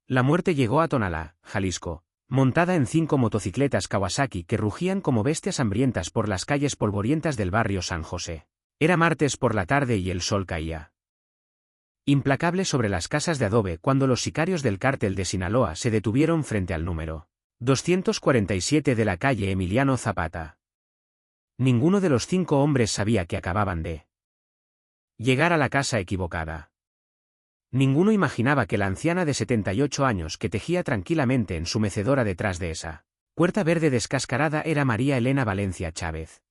La muerte llegó a Tonalá, Jalisco, montada en 5 motocicletas Kawasaki que rugían como bestias hambrientas por las calles polvorientas del barrio San José. Era martes por la tarde y el sol caía implacable sobre las casas de adobe cuando los sicarios del cártel de Sinaloa se detuvieron frente al número 247 de la calle Emiliano Zapata. Ninguno de los 5 hombres sabía que acababan de llegar a la casa equivocada. Ninguno imaginaba que la anciana de 78 años que tejía tranquilamente en su mecedora detrás de esa puerta verde descascarada era María Elena Valencia Chávez,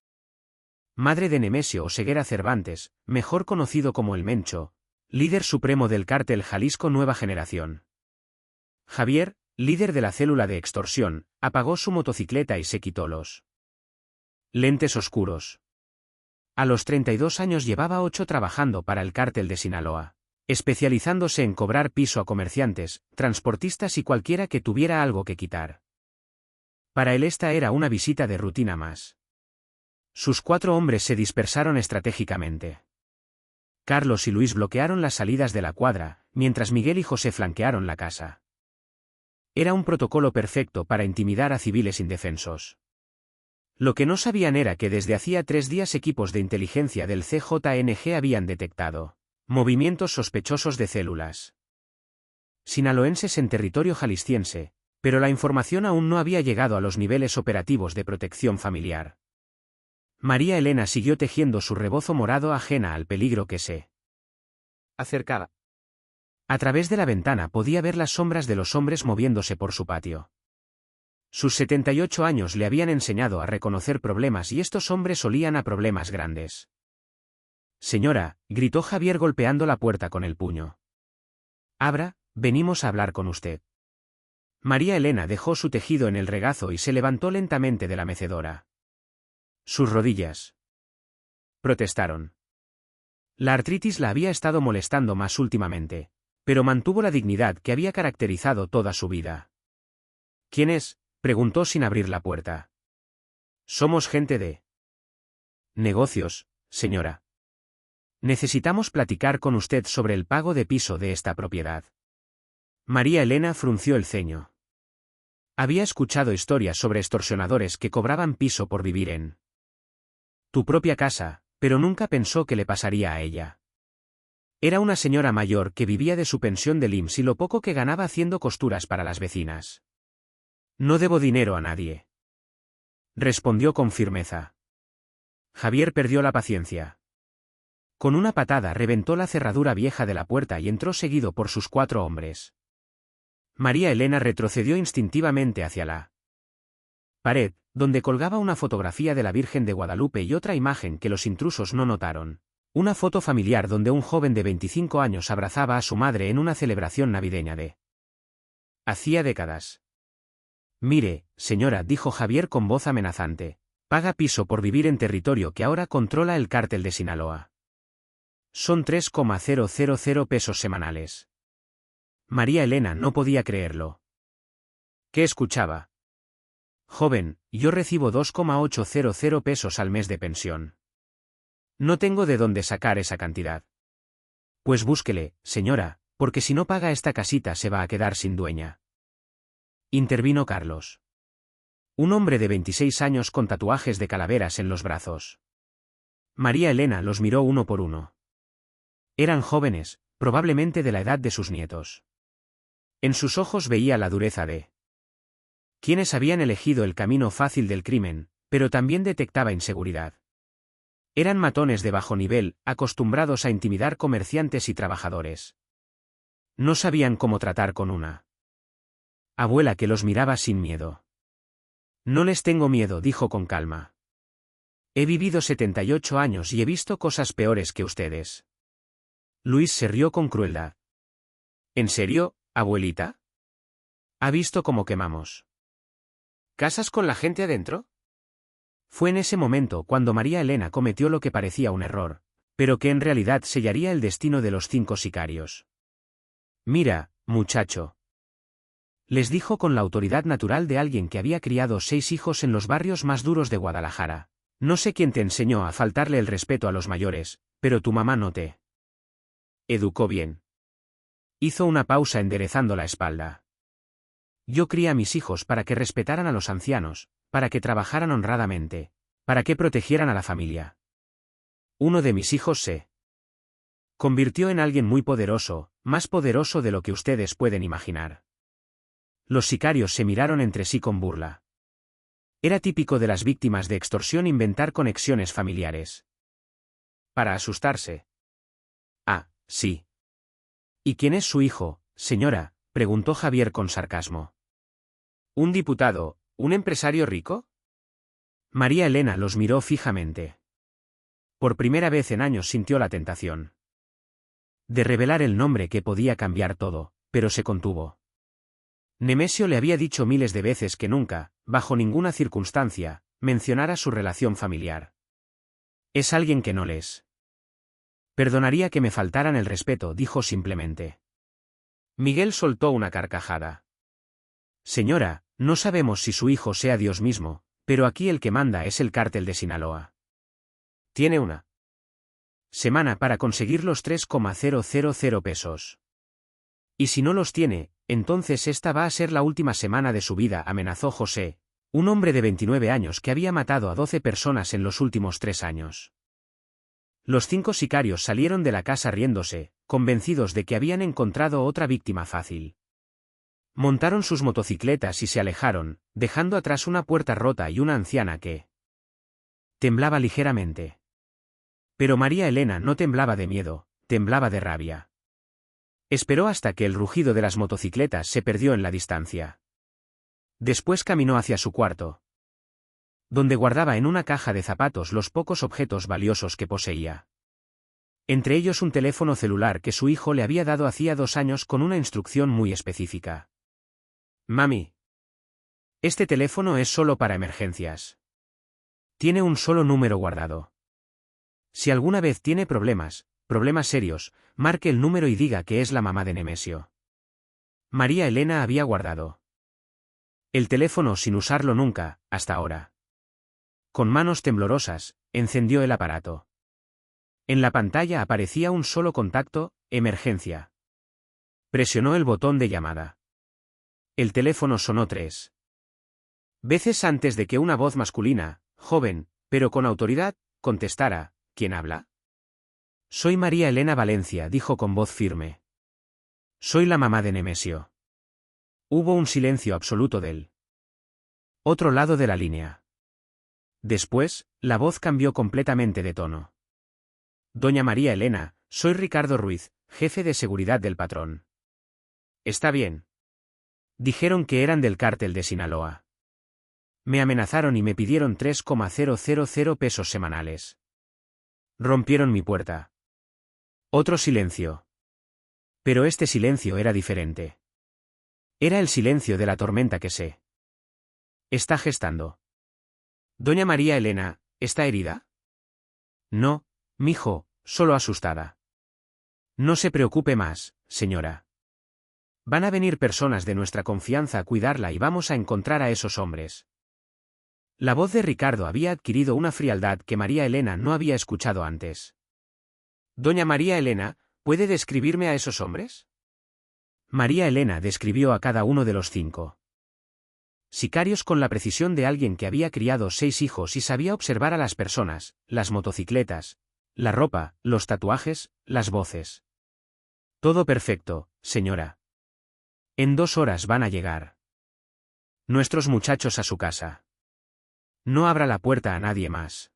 madre de Nemesio Oseguera Cervantes, mejor conocido como el Mencho, líder supremo del cártel Jalisco Nueva Generación. Javier, líder de la célula de extorsión, apagó su motocicleta y se quitó los lentes oscuros. A los 32 años llevaba 8 trabajando para el cártel de Sinaloa, especializándose en cobrar piso a comerciantes, transportistas y cualquiera que tuviera algo que quitar. Para él esta era una visita de rutina más. Sus 4 hombres se dispersaron estratégicamente. Carlos y Luis bloquearon las salidas de la cuadra, mientras Miguel y José flanquearon la casa. Era un protocolo perfecto para intimidar a civiles indefensos. Lo que no sabían era que desde hacía 3 días equipos de inteligencia del CJNG habían detectado movimientos sospechosos de células sinaloenses en territorio jalisciense, pero la información aún no había llegado a los niveles operativos de protección familiar. María Elena siguió tejiendo su rebozo morado ajena al peligro que se acercaba. A través de la ventana podía ver las sombras de los hombres moviéndose por su patio. Sus 78 años le habían enseñado a reconocer problemas y estos hombres olían a problemas grandes. «Señora», gritó Javier golpeando la puerta con el puño. «Abra, venimos a hablar con usted». María Elena dejó su tejido en el regazo y se levantó lentamente de la mecedora. Sus rodillas protestaron. La artritis la había estado molestando más últimamente, pero mantuvo la dignidad que había caracterizado toda su vida. «¿Quién es?», preguntó sin abrir la puerta. «Somos gente de negocios, señora. Necesitamos platicar con usted sobre el pago de piso de esta propiedad». María Elena frunció el ceño. Había escuchado historias sobre extorsionadores que cobraban piso por vivir en tu propia casa, pero nunca pensó que le pasaría a ella. Era una señora mayor que vivía de su pensión del IMSS y lo poco que ganaba haciendo costuras para las vecinas. «No debo dinero a nadie», respondió con firmeza. Javier perdió la paciencia. Con una patada reventó la cerradura vieja de la puerta y entró seguido por sus 4 hombres. María Elena retrocedió instintivamente hacia la pared, donde colgaba una fotografía de la Virgen de Guadalupe y otra imagen que los intrusos no notaron. Una foto familiar donde un joven de 25 años abrazaba a su madre en una celebración navideña de hacía décadas. «Mire, señora», dijo Javier con voz amenazante, «paga piso por vivir en territorio que ahora controla el cártel de Sinaloa. Son 3,000 pesos semanales». María Elena no podía creerlo. ¿Qué escuchaba? «Joven, yo recibo 2,800 pesos al mes de pensión. No tengo de dónde sacar esa cantidad». «Pues búsquele, señora, porque si no paga esta casita se va a quedar sin dueña», intervino Carlos. Un hombre de 26 años con tatuajes de calaveras en los brazos. María Elena los miró uno por uno. Eran jóvenes, probablemente de la edad de sus nietos. En sus ojos veía la dureza de quienes habían elegido el camino fácil del crimen, pero también detectaba inseguridad. Eran matones de bajo nivel, acostumbrados a intimidar comerciantes y trabajadores. No sabían cómo tratar con una abuela que los miraba sin miedo. «No les tengo miedo», dijo con calma. «He vivido 78 años y he visto cosas peores que ustedes». Luis se rió con crueldad. «¿En serio, abuelita? ¿Ha visto cómo quemamos casas con la gente adentro?» Fue en ese momento cuando María Elena cometió lo que parecía un error, pero que en realidad sellaría el destino de los 5 sicarios. «Mira, muchacho», les dijo con la autoridad natural de alguien que había criado 6 hijos en los barrios más duros de Guadalajara. «No sé quién te enseñó a faltarle el respeto a los mayores, pero tu mamá no te educó bien». Hizo una pausa enderezando la espalda. Yo crié a mis hijos para que respetaran a los ancianos, para que trabajaran honradamente, para que protegieran a la familia. Uno de mis hijos se convirtió en alguien muy poderoso, más poderoso de lo que ustedes pueden imaginar. Los sicarios se miraron entre sí con burla. Era típico de las víctimas de extorsión inventar conexiones familiares. Para asustarse. Ah, sí. ¿Y quién es su hijo, señora?, preguntó Javier con sarcasmo. ¿Un diputado, un empresario rico? María Elena los miró fijamente. Por primera vez en años sintió la tentación de revelar el nombre que podía cambiar todo, pero se contuvo. Nemesio le había dicho miles de veces que nunca, bajo ninguna circunstancia, mencionara su relación familiar. Es alguien que no les perdonaría que me faltaran el respeto, dijo simplemente. Miguel soltó una carcajada. Señora, no sabemos si su hijo sea Dios mismo, pero aquí el que manda es el cártel de Sinaloa. Tiene una semana para conseguir los 3,000 pesos. Y si no los tiene, entonces esta va a ser la última semana de su vida, amenazó José, un hombre de 29 años que había matado a 12 personas en los últimos 3 años. Los 5 sicarios salieron de la casa riéndose, convencidos de que habían encontrado otra víctima fácil. Montaron sus motocicletas y se alejaron, dejando atrás una puerta rota y una anciana que temblaba ligeramente. Pero María Elena no temblaba de miedo, temblaba de rabia. Esperó hasta que el rugido de las motocicletas se perdió en la distancia. Después caminó hacia su cuarto, donde guardaba en una caja de zapatos los pocos objetos valiosos que poseía. Entre ellos un teléfono celular que su hijo le había dado hacía 2 años con una instrucción muy específica. Mami. Este teléfono es solo para emergencias. Tiene un solo número guardado. Si alguna vez tiene problemas serios, marque el número y diga que es la mamá de Nemesio. María Elena había guardado el teléfono sin usarlo nunca, hasta ahora. Con manos temblorosas, encendió el aparato. En la pantalla aparecía un solo contacto, emergencia. Presionó el botón de llamada. El teléfono sonó 3 veces antes de que una voz masculina, joven, pero con autoridad, contestara: ¿Quién habla? Soy María Elena Valencia, dijo con voz firme. Soy la mamá de Nemesio. Hubo un silencio absoluto del otro lado de la línea. Después, la voz cambió completamente de tono. Doña María Elena, soy Ricardo Ruiz, jefe de seguridad del patrón. Está bien. Dijeron que eran del cártel de Sinaloa. Me amenazaron y me pidieron 3,000 pesos semanales. Rompieron mi puerta. Otro silencio. Pero este silencio era diferente. Era el silencio de la tormenta que se está gestando. Doña María Elena, ¿está herida? No, mijo, solo asustada. No se preocupe más, señora. Van a venir personas de nuestra confianza a cuidarla y vamos a encontrar a esos hombres. La voz de Ricardo había adquirido una frialdad que María Elena no había escuchado antes. Doña María Elena, ¿puede describirme a esos hombres? María Elena describió a cada uno de los 5 sicarios con la precisión de alguien que había criado 6 hijos y sabía observar a las personas, las motocicletas, la ropa, los tatuajes, las voces. Todo perfecto, señora. En 2 horas van a llegar nuestros muchachos a su casa. No abra la puerta a nadie más.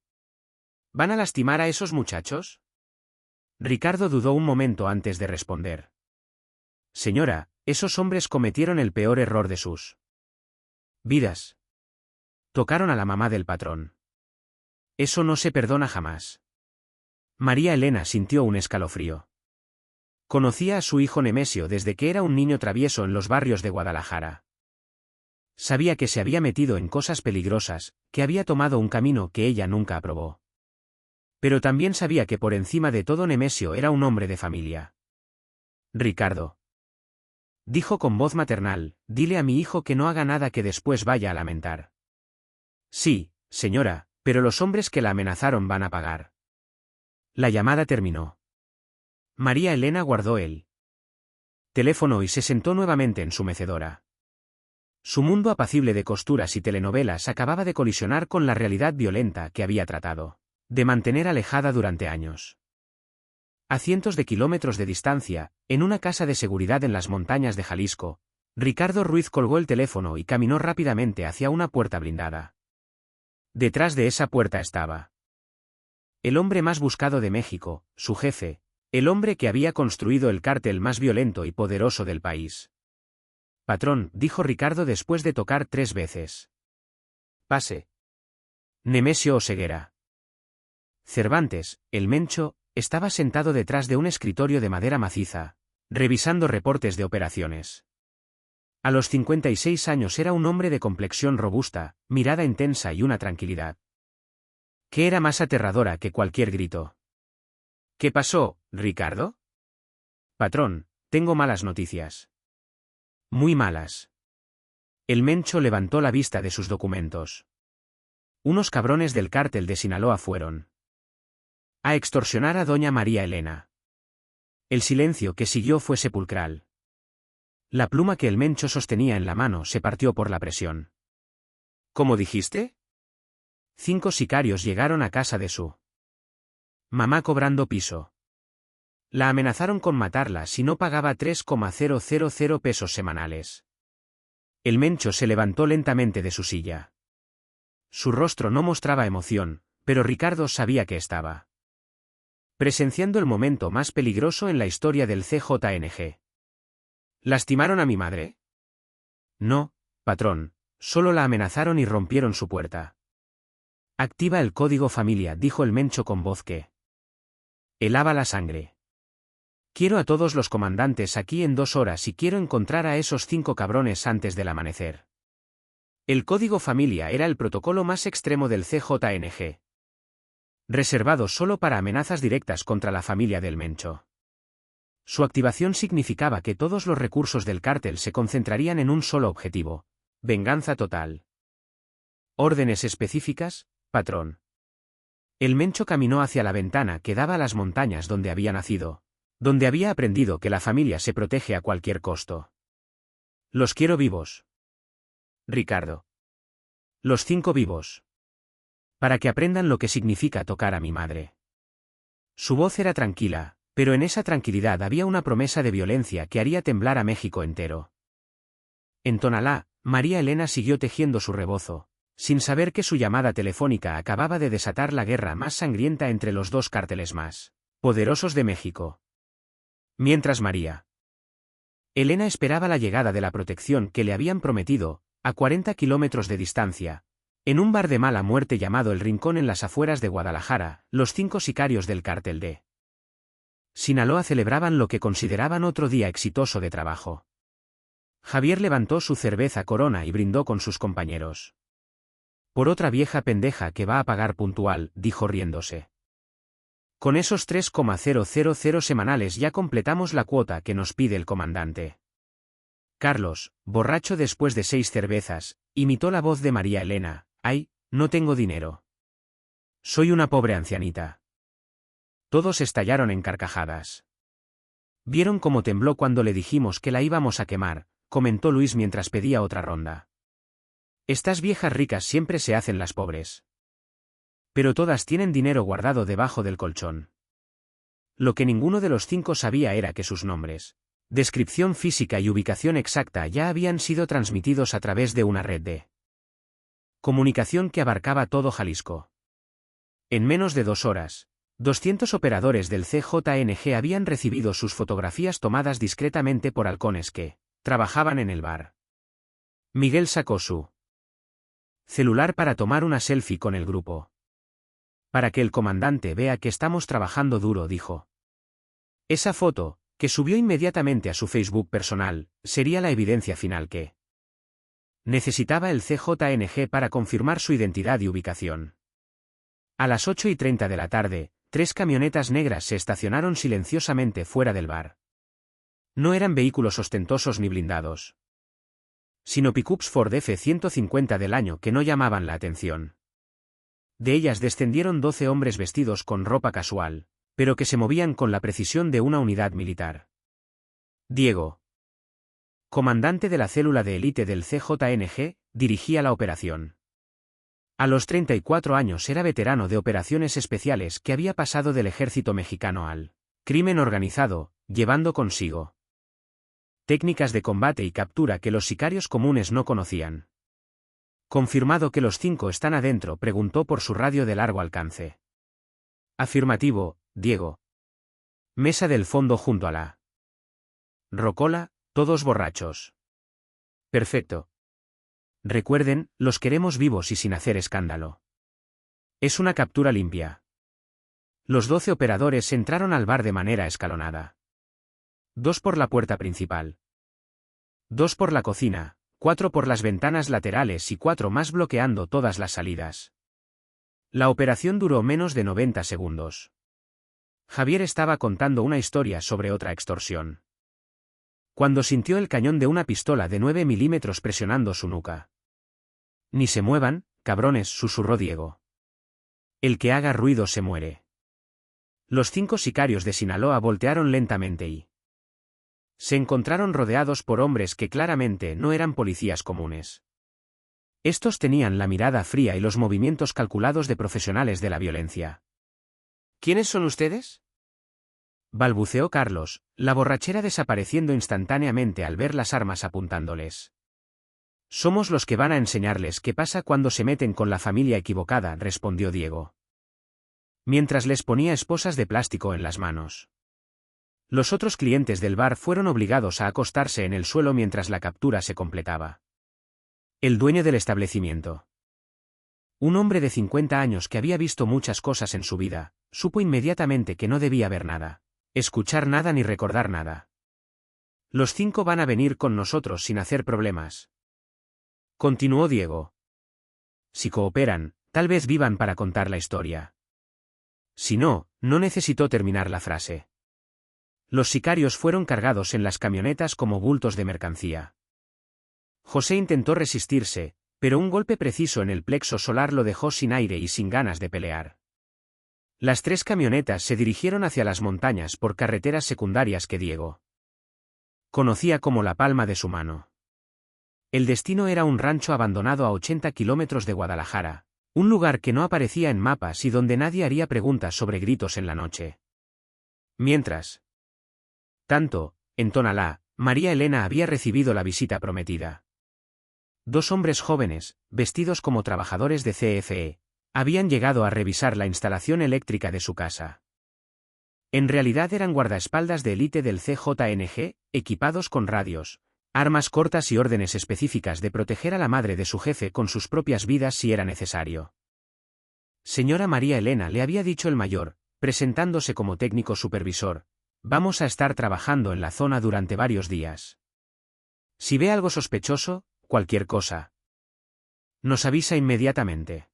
¿Van a lastimar a esos muchachos? Ricardo dudó un momento antes de responder. Señora, esos hombres cometieron el peor error de sus vidas. Tocaron a la mamá del patrón. Eso no se perdona jamás. María Elena sintió un escalofrío. Conocía a su hijo Nemesio desde que era un niño travieso en los barrios de Guadalajara. Sabía que se había metido en cosas peligrosas, que había tomado un camino que ella nunca aprobó. Pero también sabía que por encima de todo Nemesio era un hombre de familia. Ricardo. Dijo con voz maternal, dile a mi hijo que no haga nada que después vaya a lamentar. Sí, señora, pero los hombres que la amenazaron van a pagar. La llamada terminó. María Elena guardó el teléfono y se sentó nuevamente en su mecedora. Su mundo apacible de costuras y telenovelas acababa de colisionar con la realidad violenta que había tratado de mantener alejada durante años. A cientos de kilómetros de distancia, en una casa de seguridad en las montañas de Jalisco, Ricardo Ruiz colgó el teléfono y caminó rápidamente hacia una puerta blindada. Detrás de esa puerta estaba el hombre más buscado de México, su jefe, el hombre que había construido el cártel más violento y poderoso del país. «Patrón», dijo Ricardo después de tocar 3 veces. «Pase». Nemesio Oseguera. Cervantes, el Mencho, estaba sentado detrás de un escritorio de madera maciza, revisando reportes de operaciones. A los 56 años era un hombre de complexión robusta, mirada intensa y una tranquilidad que era más aterradora que cualquier grito. «¿Qué pasó, Ricardo?» «Patrón, tengo malas noticias». «Muy malas». El Mencho levantó la vista de sus documentos. Unos cabrones del cártel de Sinaloa fueron a extorsionar a doña María Elena. El silencio que siguió fue sepulcral. La pluma que el Mencho sostenía en la mano se partió por la presión. «¿Cómo dijiste?» 5 sicarios llegaron a casa de su mamá cobrando piso. La amenazaron con matarla si no pagaba 3,000 pesos semanales. El Mencho se levantó lentamente de su silla. Su rostro no mostraba emoción, pero Ricardo sabía que estaba presenciando el momento más peligroso en la historia del CJNG. ¿Lastimaron a mi madre? No, patrón, solo la amenazaron y rompieron su puerta. Activa el código familia, dijo el Mencho con voz que helaba la sangre. Quiero a todos los comandantes aquí en 2 horas y quiero encontrar a esos 5 cabrones antes del amanecer. El código familia era el protocolo más extremo del CJNG, reservado solo para amenazas directas contra la familia del Mencho. Su activación significaba que todos los recursos del cártel se concentrarían en un solo objetivo: venganza total. ¿Órdenes específicas, patrón? El Mencho caminó hacia la ventana que daba a las montañas donde había nacido, donde había aprendido que la familia se protege a cualquier costo. Los quiero vivos, Ricardo. Los 5 vivos. Para que aprendan lo que significa tocar a mi madre. Su voz era tranquila, pero en esa tranquilidad había una promesa de violencia que haría temblar a México entero. En Tonalá, María Elena siguió tejiendo su rebozo, sin saber que su llamada telefónica acababa de desatar la guerra más sangrienta entre los 2 cárteles más poderosos de México. Mientras María Elena esperaba la llegada de la protección que le habían prometido, a 40 kilómetros de distancia, en un bar de mala muerte llamado El Rincón en las afueras de Guadalajara, los 5 sicarios del cártel de Sinaloa celebraban lo que consideraban otro día exitoso de trabajo. Javier levantó su cerveza Corona y brindó con sus compañeros. «Por otra vieja pendeja que va a pagar puntual», dijo riéndose. «Con esos 3,000 semanales ya completamos la cuota que nos pide el comandante». Carlos, borracho después de 6 cervezas, imitó la voz de María Elena: «Ay, no tengo dinero. Soy una pobre ancianita». Todos estallaron en carcajadas. «¿Vieron cómo tembló cuando le dijimos que la íbamos a quemar?», comentó Luis mientras pedía otra ronda. «Estas viejas ricas siempre se hacen las pobres. Pero todas tienen dinero guardado debajo del colchón». Lo que ninguno de los 5 sabía era que sus nombres, descripción física y ubicación exacta ya habían sido transmitidos a través de una red de comunicación que abarcaba todo Jalisco. En menos de 2 horas, 200 operadores del CJNG habían recibido sus fotografías tomadas discretamente por halcones que trabajaban en el bar. Miguel sacó su celular para tomar una selfie con el grupo. «Para que el comandante vea que estamos trabajando duro», dijo. Esa foto, que subió inmediatamente a su Facebook personal, sería la evidencia final que necesitaba el CJNG para confirmar su identidad y ubicación. A las 8:30 de la tarde, 3 camionetas negras se estacionaron silenciosamente fuera del bar. No eran vehículos ostentosos ni blindados, sino pickups Ford F-150 del año que no llamaban la atención. De ellas descendieron 12 hombres vestidos con ropa casual, pero que se movían con la precisión de una unidad militar. Diego comandante de la célula de élite del CJNG, dirigía la operación. A los 34 años era veterano de operaciones especiales que había pasado del ejército mexicano al crimen organizado, llevando consigo técnicas de combate y captura que los sicarios comunes no conocían. Confirmado que los 5 están adentro, preguntó por su radio de largo alcance. Afirmativo, Diego. Mesa del fondo junto a la rocola, todos borrachos. Perfecto. Recuerden, los queremos vivos y sin hacer escándalo. Es una captura limpia. Los 12 operadores entraron al bar de manera escalonada. 2 por la puerta principal. 2 por la cocina, 4 por las ventanas laterales y 4 más bloqueando todas las salidas. La operación duró menos de 90 segundos. Javier estaba contando una historia sobre otra extorsión, cuando sintió el cañón de una pistola de 9 milímetros presionando su nuca. Ni se muevan, cabrones, susurró Diego. El que haga ruido se muere. Los 5 sicarios de Sinaloa voltearon lentamente y se encontraron rodeados por hombres que claramente no eran policías comunes. Estos tenían la mirada fría y los movimientos calculados de profesionales de la violencia. ¿Quiénes son ustedes?, balbuceó Carlos, la borrachera desapareciendo instantáneamente al ver las armas apuntándoles. Somos los que van a enseñarles qué pasa cuando se meten con la familia equivocada, respondió Diego, mientras les ponía esposas de plástico en las manos. Los otros clientes del bar fueron obligados a acostarse en el suelo mientras la captura se completaba. El dueño del establecimiento, un hombre de 50 años que había visto muchas cosas en su vida, supo inmediatamente que no debía ver nada, escuchar nada ni recordar nada. Los 5 van a venir con nosotros sin hacer problemas, continuó Diego. Si cooperan, tal vez vivan para contar la historia. Si no, no necesitó terminar la frase. Los sicarios fueron cargados en las camionetas como bultos de mercancía. José intentó resistirse, pero un golpe preciso en el plexo solar lo dejó sin aire y sin ganas de pelear. Las 3 camionetas se dirigieron hacia las montañas por carreteras secundarias que Diego conocía como la palma de su mano. El destino era un rancho abandonado a 80 kilómetros de Guadalajara, un lugar que no aparecía en mapas y donde nadie haría preguntas sobre gritos en la noche. Mientras tanto, en Tonalá, María Elena había recibido la visita prometida. 2 hombres jóvenes, vestidos como trabajadores de CFE, habían llegado a revisar la instalación eléctrica de su casa. En realidad eran guardaespaldas de élite del CJNG, equipados con radios, armas cortas y órdenes específicas de proteger a la madre de su jefe con sus propias vidas si era necesario. Señora María Elena, le había dicho el mayor, presentándose como técnico supervisor, vamos a estar trabajando en la zona durante varios días. Si ve algo sospechoso, cualquier cosa, nos avisa inmediatamente.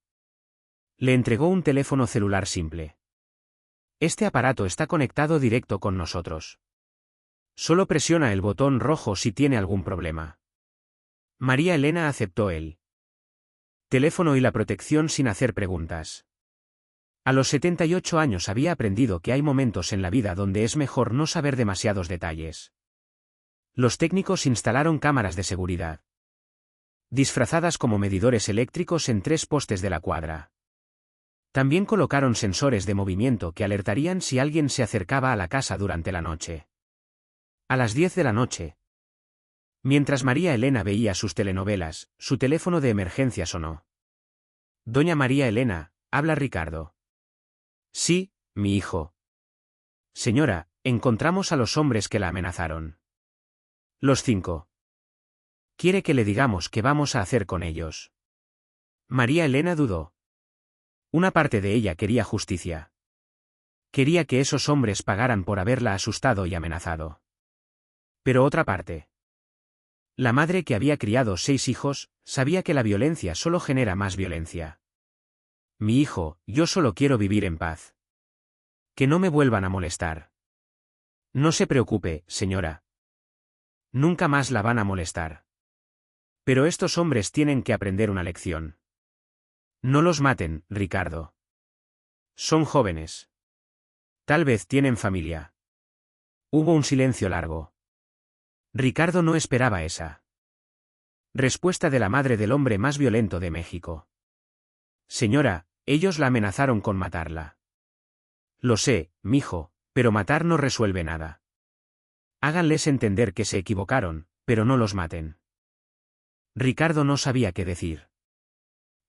Le entregó un teléfono celular simple. Este aparato está conectado directo con nosotros. Solo presiona el botón rojo si tiene algún problema. María Elena aceptó el teléfono y la protección sin hacer preguntas. A los 78 años había aprendido que hay momentos en la vida donde es mejor no saber demasiados detalles. Los técnicos instalaron cámaras de seguridad, disfrazadas como medidores eléctricos en 3 postes de la cuadra. También colocaron sensores de movimiento que alertarían si alguien se acercaba a la casa durante la noche. A las 10 de la noche, mientras María Elena veía sus telenovelas, su teléfono de emergencia sonó. Doña María Elena, habla Ricardo. Sí, mi hijo. Señora, encontramos a los hombres que la amenazaron. Los 5. ¿Quiere que le digamos qué vamos a hacer con ellos? María Elena dudó. Una parte de ella quería justicia. Quería que esos hombres pagaran por haberla asustado y amenazado. Pero otra parte, la madre que había criado 6 hijos, sabía que la violencia solo genera más violencia. Mi hijo, yo solo quiero vivir en paz. Que no me vuelvan a molestar. No se preocupe, señora. Nunca más la van a molestar. Pero estos hombres tienen que aprender una lección. No los maten, Ricardo. Son jóvenes. Tal vez tienen familia. Hubo un silencio largo. Ricardo no esperaba esa respuesta de la madre del hombre más violento de México. Señora, ellos la amenazaron con matarla. Lo sé, mijo, pero matar no resuelve nada. Háganles entender que se equivocaron, pero no los maten. Ricardo no sabía qué decir.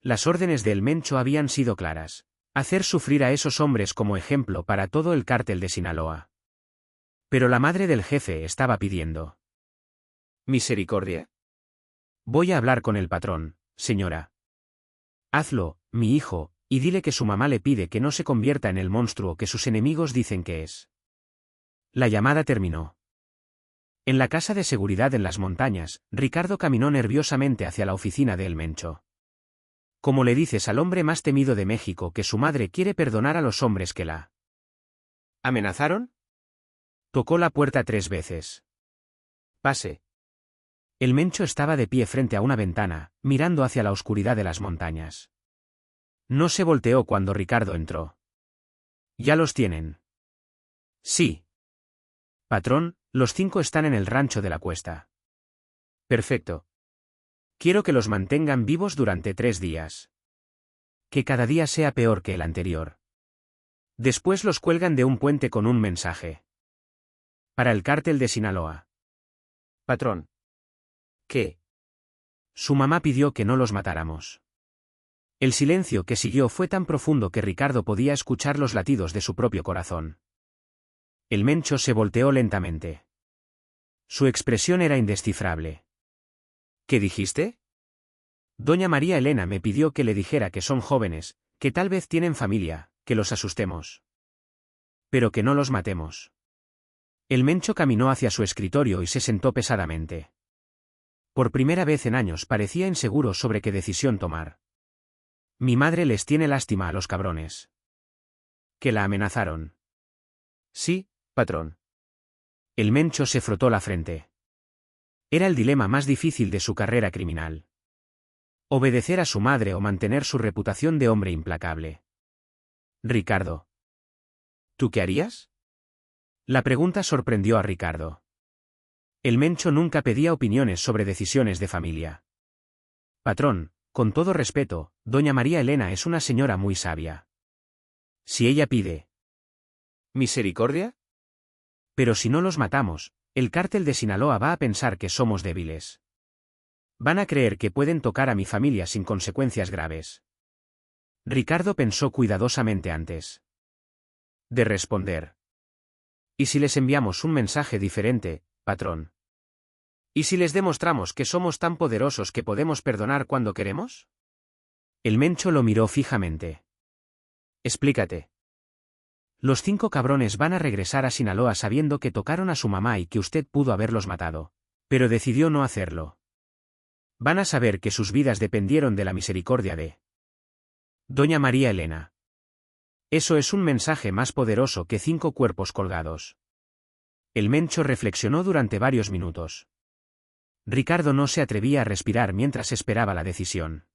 Las órdenes del Mencho habían sido claras: hacer sufrir a esos hombres como ejemplo para todo el cártel de Sinaloa. Pero la madre del jefe estaba pidiendo misericordia. Voy a hablar con el patrón, señora. Hazlo, mi hijo, y dile que su mamá le pide que no se convierta en el monstruo que sus enemigos dicen que es. La llamada terminó. En la casa de seguridad en las montañas, Ricardo caminó nerviosamente hacia la oficina de El Mencho. ¿Cómo le dices al hombre más temido de México que su madre quiere perdonar a los hombres que la amenazaron? Tocó la puerta 3 veces. Pase. El Mencho estaba de pie frente a una ventana, mirando hacia la oscuridad de las montañas. No se volteó cuando Ricardo entró. ¿Ya los tienen? Sí. Patrón, los 5 están en el rancho de la cuesta. Perfecto. Quiero que los mantengan vivos durante 3 días. Que cada día sea peor que el anterior. Después los cuelgan de un puente con un mensaje. Para el cártel de Sinaloa. Patrón. ¿Qué? Su mamá pidió que no los matáramos. El silencio que siguió fue tan profundo que Ricardo podía escuchar los latidos de su propio corazón. El Mencho se volteó lentamente. Su expresión era indescifrable. ¿Qué dijiste? Doña María Elena me pidió que le dijera que son jóvenes, que tal vez tienen familia, que los asustemos. Pero que no los matemos. El Mencho caminó hacia su escritorio y se sentó pesadamente. Por primera vez en años parecía inseguro sobre qué decisión tomar. Mi madre les tiene lástima a los cabrones. ¿Que la amenazaron? Sí, patrón. El Mencho se frotó la frente. Era el dilema más difícil de su carrera criminal. Obedecer a su madre o mantener su reputación de hombre implacable. Ricardo. ¿Tú qué harías? La pregunta sorprendió a Ricardo. El Mencho nunca pedía opiniones sobre decisiones de familia. Patrón, con todo respeto, doña María Elena es una señora muy sabia. Si ella pide ¿misericordia? Pero si no los matamos, el cártel de Sinaloa va a pensar que somos débiles. Van a creer que pueden tocar a mi familia sin consecuencias graves. Ricardo pensó cuidadosamente antes de responder. ¿Y si les enviamos un mensaje diferente, patrón? ¿Y si les demostramos que somos tan poderosos que podemos perdonar cuando queremos? El Mencho lo miró fijamente. Explícate. Los 5 cabrones van a regresar a Sinaloa sabiendo que tocaron a su mamá y que usted pudo haberlos matado, pero decidió no hacerlo. Van a saber que sus vidas dependieron de la misericordia de doña María Elena. Eso es un mensaje más poderoso que 5 cuerpos colgados. El Mencho reflexionó durante varios minutos. Ricardo no se atrevía a respirar mientras esperaba la decisión.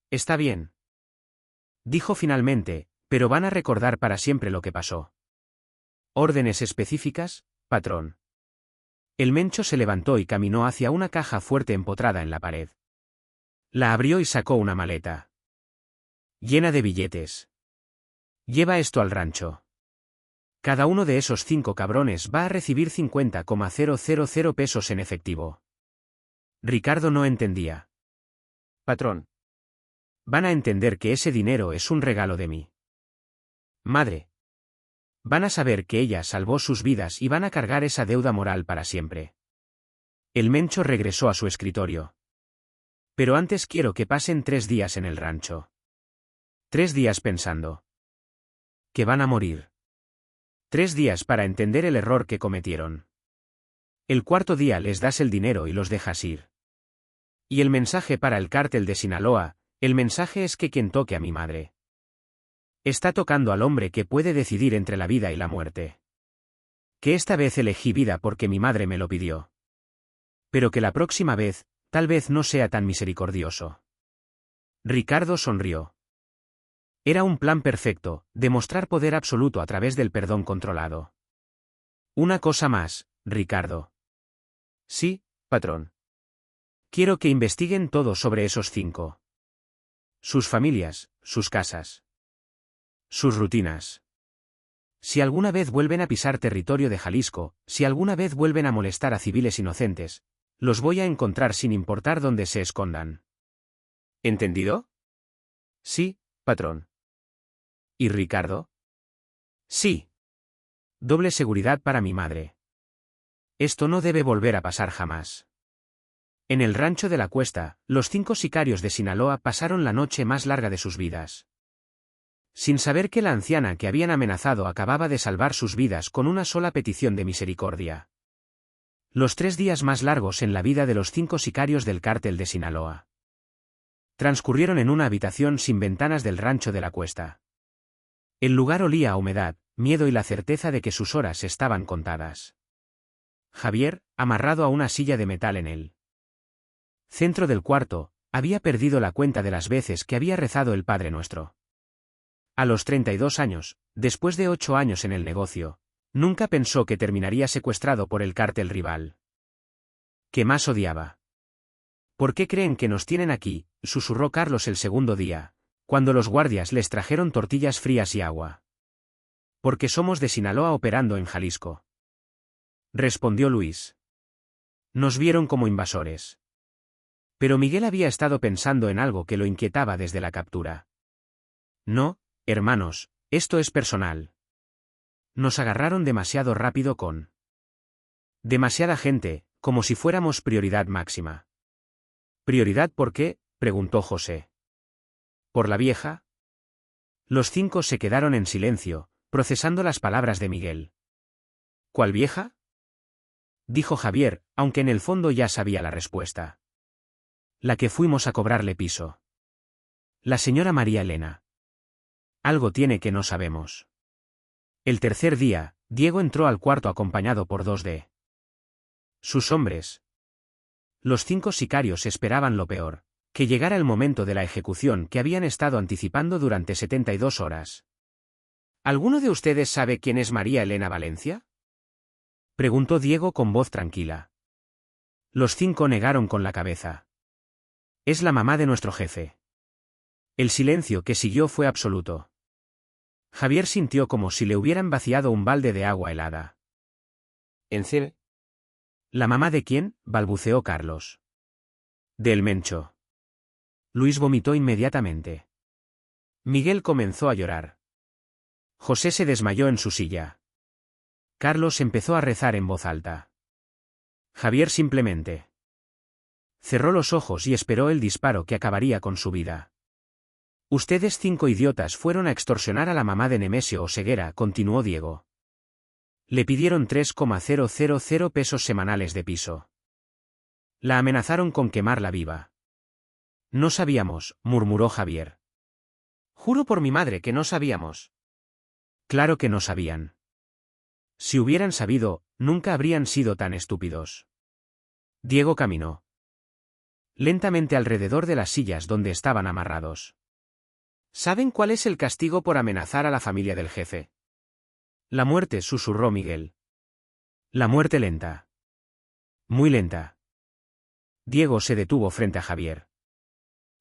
Está bien. Dijo finalmente, pero van a recordar para siempre lo que pasó. ¿Órdenes específicas, patrón? El Mencho se levantó y caminó hacia una caja fuerte empotrada en la pared. La abrió y sacó una maleta llena de billetes. Lleva esto al rancho. Cada uno de esos 5 cabrones va a recibir 50,000 pesos en efectivo. Ricardo no entendía. Patrón. Van a entender que ese dinero es un regalo de mí madre. Van a saber que ella salvó sus vidas y van a cargar esa deuda moral para siempre. El Mencho regresó a su escritorio. Pero antes quiero que pasen 3 días en el rancho. 3 días pensando que van a morir. 3 días para entender el error que cometieron. El 4.º día les das el dinero y los dejas ir. Y el mensaje para el cártel de Sinaloa, el mensaje es que quien toque a mi madre está tocando al hombre que puede decidir entre la vida y la muerte. Que esta vez elegí vida porque mi madre me lo pidió. Pero que la próxima vez, tal vez no sea tan misericordioso. Ricardo sonrió. Era un plan perfecto, demostrar poder absoluto a través del perdón controlado. Una cosa más, Ricardo. Sí, patrón. Quiero que investiguen todo sobre esos 5. Sus familias, sus casas. Sus rutinas. Si alguna vez vuelven a pisar territorio de Jalisco, si alguna vez vuelven a molestar a civiles inocentes, los voy a encontrar sin importar dónde se escondan. ¿Entendido? Sí, patrón. ¿Y Ricardo? Sí. Doble seguridad para mi madre. Esto no debe volver a pasar jamás. En el rancho de la Cuesta, los 5 sicarios de Sinaloa pasaron la noche más larga de sus vidas. Sin saber que la anciana que habían amenazado acababa de salvar sus vidas con una sola petición de misericordia. Los 3 días más largos en la vida de los 5 sicarios del cártel de Sinaloa transcurrieron en una habitación sin ventanas del rancho de la Cuesta. El lugar olía a humedad, miedo y la certeza de que sus horas estaban contadas. Javier, amarrado a una silla de metal en el centro del cuarto, había perdido la cuenta de las veces que había rezado el Padre Nuestro. A los 32 años, después de 8 años en el negocio, nunca pensó que terminaría secuestrado por el cártel rival. ¿Qué más odiaba? ¿Por qué creen que nos tienen aquí?, susurró Carlos el segundo día, cuando los guardias les trajeron tortillas frías y agua. Porque somos de Sinaloa operando en Jalisco. Respondió Luis. Nos vieron como invasores. Pero Miguel había estado pensando en algo que lo inquietaba desde la captura. No, hermanos, esto es personal. Nos agarraron demasiado rápido con demasiada gente, como si fuéramos prioridad máxima. ¿Prioridad por qué?, preguntó José. ¿Por la vieja? Los 5 se quedaron en silencio, procesando las palabras de Miguel. ¿Cuál vieja?, dijo Javier, aunque en el fondo ya sabía la respuesta. La que fuimos a cobrarle piso. La señora María Elena. Algo tiene que no sabemos. El tercer día, Diego entró al cuarto acompañado por 2 de sus hombres. Los 5 sicarios esperaban lo peor, que llegara el momento de la ejecución que habían estado anticipando durante 72 horas. ¿Alguno de ustedes sabe quién es María Elena Valencia?, preguntó Diego con voz tranquila. Los 5 negaron con la cabeza. Es la mamá de nuestro jefe. El silencio que siguió fue absoluto. Javier sintió como si le hubieran vaciado un balde de agua helada. ¿En serio? ¿La mamá de quién?, balbuceó Carlos. Del Mencho. Luis vomitó inmediatamente. Miguel comenzó a llorar. José se desmayó en su silla. Carlos empezó a rezar en voz alta. Javier simplemente cerró los ojos y esperó el disparo que acabaría con su vida. Ustedes 5 idiotas fueron a extorsionar a la mamá de Nemesio Oseguera, continuó Diego. Le pidieron 3,000 pesos semanales de piso. La amenazaron con quemarla viva. No sabíamos, murmuró Javier. Juro por mi madre que no sabíamos. Claro que no sabían. Si hubieran sabido, nunca habrían sido tan estúpidos. Diego caminó lentamente alrededor de las sillas donde estaban amarrados. ¿Saben cuál es el castigo por amenazar a la familia del jefe? La muerte, susurró Miguel. La muerte lenta. Muy lenta. Diego se detuvo frente a Javier.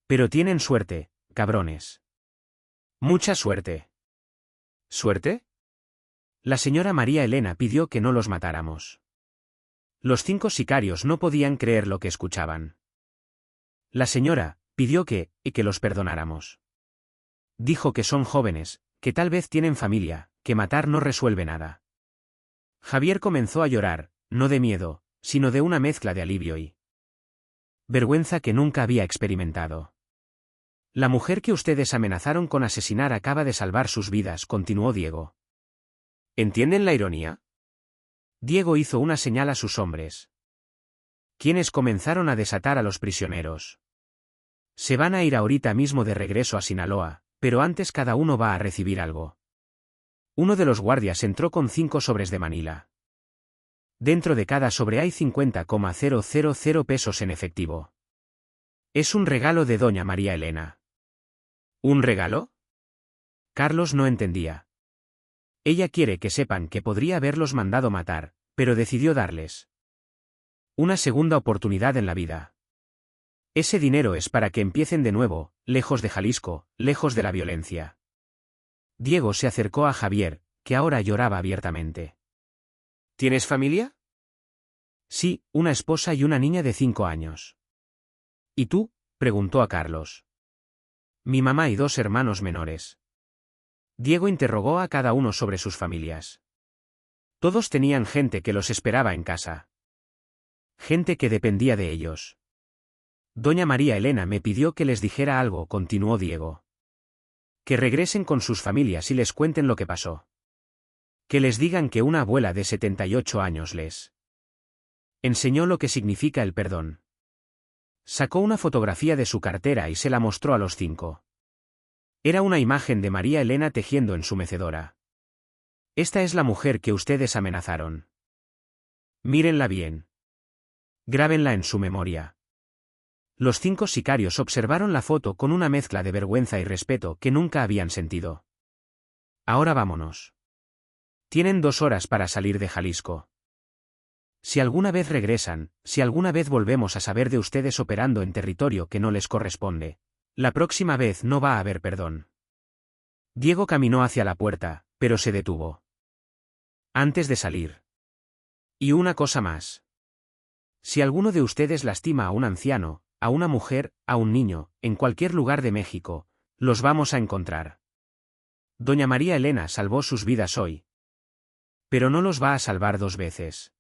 Pero tienen suerte, cabrones. Mucha suerte. ¿Suerte? La señora María Elena pidió que no los matáramos. Los 5 sicarios no podían creer lo que escuchaban. La señora pidió que los perdonáramos. Dijo que son jóvenes, que tal vez tienen familia, que matar no resuelve nada. Javier comenzó a llorar, no de miedo, sino de una mezcla de alivio y vergüenza que nunca había experimentado. La mujer que ustedes amenazaron con asesinar acaba de salvar sus vidas, continuó Diego. ¿Entienden la ironía? Diego hizo una señal a sus hombres, quienes comenzaron a desatar a los prisioneros. Se van a ir ahorita mismo de regreso a Sinaloa, pero antes cada uno va a recibir algo. Uno de los guardias entró con 5 sobres de Manila. Dentro de cada sobre hay 50,000 pesos en efectivo. Es un regalo de doña María Elena. ¿Un regalo? Carlos no entendía. Ella quiere que sepan que podría haberlos mandado matar, pero decidió darles Una segunda oportunidad en la vida. Ese dinero es para que empiecen de nuevo, lejos de Jalisco, lejos de la violencia. Diego se acercó a Javier, que ahora lloraba abiertamente. ¿Tienes familia? Sí, una esposa y una niña de 5 años. ¿Y tú? Preguntó a Carlos. Mi mamá y 2 hermanos menores. Diego interrogó a cada uno sobre sus familias. Todos tenían gente que los esperaba en casa. Gente que dependía de ellos. Doña María Elena me pidió que les dijera algo, continuó Diego. Que regresen con sus familias y les cuenten lo que pasó. Que les digan que una abuela de 78 años les enseñó lo que significa el perdón. Sacó una fotografía de su cartera y se la mostró a los 5. Era una imagen de María Elena tejiendo en su mecedora. Esta es la mujer que ustedes amenazaron. Mírenla bien. Grábenla en su memoria. Los 5 sicarios observaron la foto con una mezcla de vergüenza y respeto que nunca habían sentido. Ahora vámonos. Tienen 2 horas para salir de Jalisco. Si alguna vez regresan, si alguna vez volvemos a saber de ustedes operando en territorio que no les corresponde, la próxima vez no va a haber perdón. Diego caminó hacia la puerta, pero se detuvo. Antes de salir. Y una cosa más. Si alguno de ustedes lastima a un anciano, a una mujer, a un niño, en cualquier lugar de México, los vamos a encontrar. Doña María Elena salvó sus vidas hoy. Pero no los va a salvar 2 veces.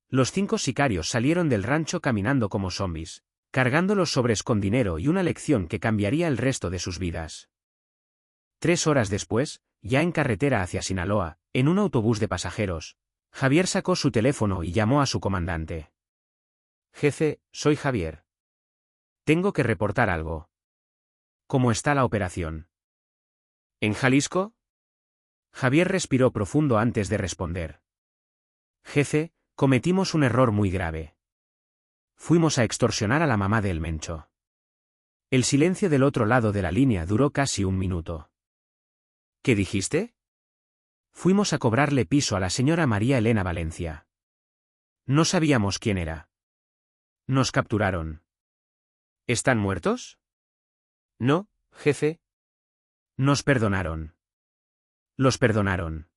Los 5 sicarios salieron del rancho caminando como zombis, cargando los sobres con dinero y una lección que cambiaría el resto de sus vidas. 3 horas después, ya en carretera hacia Sinaloa, en un autobús de pasajeros, Javier sacó su teléfono y llamó a su comandante. Jefe, soy Javier. Tengo que reportar algo. ¿Cómo está la operación? ¿En Jalisco? Javier respiró profundo antes de responder. Jefe, cometimos un error muy grave. Fuimos a extorsionar a la mamá de El Mencho. El silencio del otro lado de la línea duró casi 1 minuto. ¿Qué dijiste? Fuimos a cobrarle piso a la señora María Elena Valencia. No sabíamos quién era. Nos capturaron. ¿Están muertos? No, jefe. Nos perdonaron. Los perdonaron.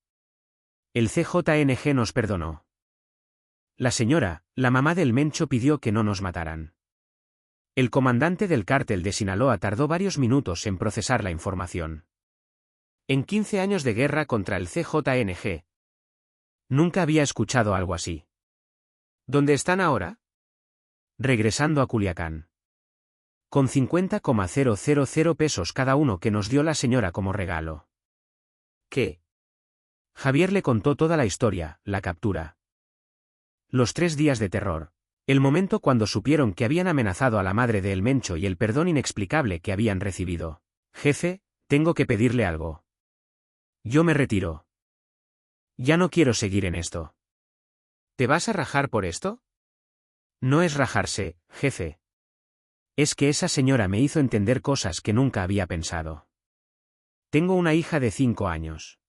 El CJNG nos perdonó. La señora, la mamá del Mencho, pidió que no nos mataran. El comandante del cártel de Sinaloa tardó varios minutos en procesar la información. En 15 años de guerra contra el CJNG. Nunca había escuchado algo así. ¿Dónde están ahora? Regresando a Culiacán. Con 50,000 pesos cada uno que nos dio la señora como regalo. ¿Qué? Javier le contó toda la historia, la captura. Los 3 días de terror. El momento cuando supieron que habían amenazado a la madre de El Mencho y el perdón inexplicable que habían recibido. Jefe, tengo que pedirle algo. Yo me retiro. Ya no quiero seguir en esto. ¿Te vas a rajar por esto? No es rajarse, jefe. Es que esa señora me hizo entender cosas que nunca había pensado. Tengo una hija de 5 años.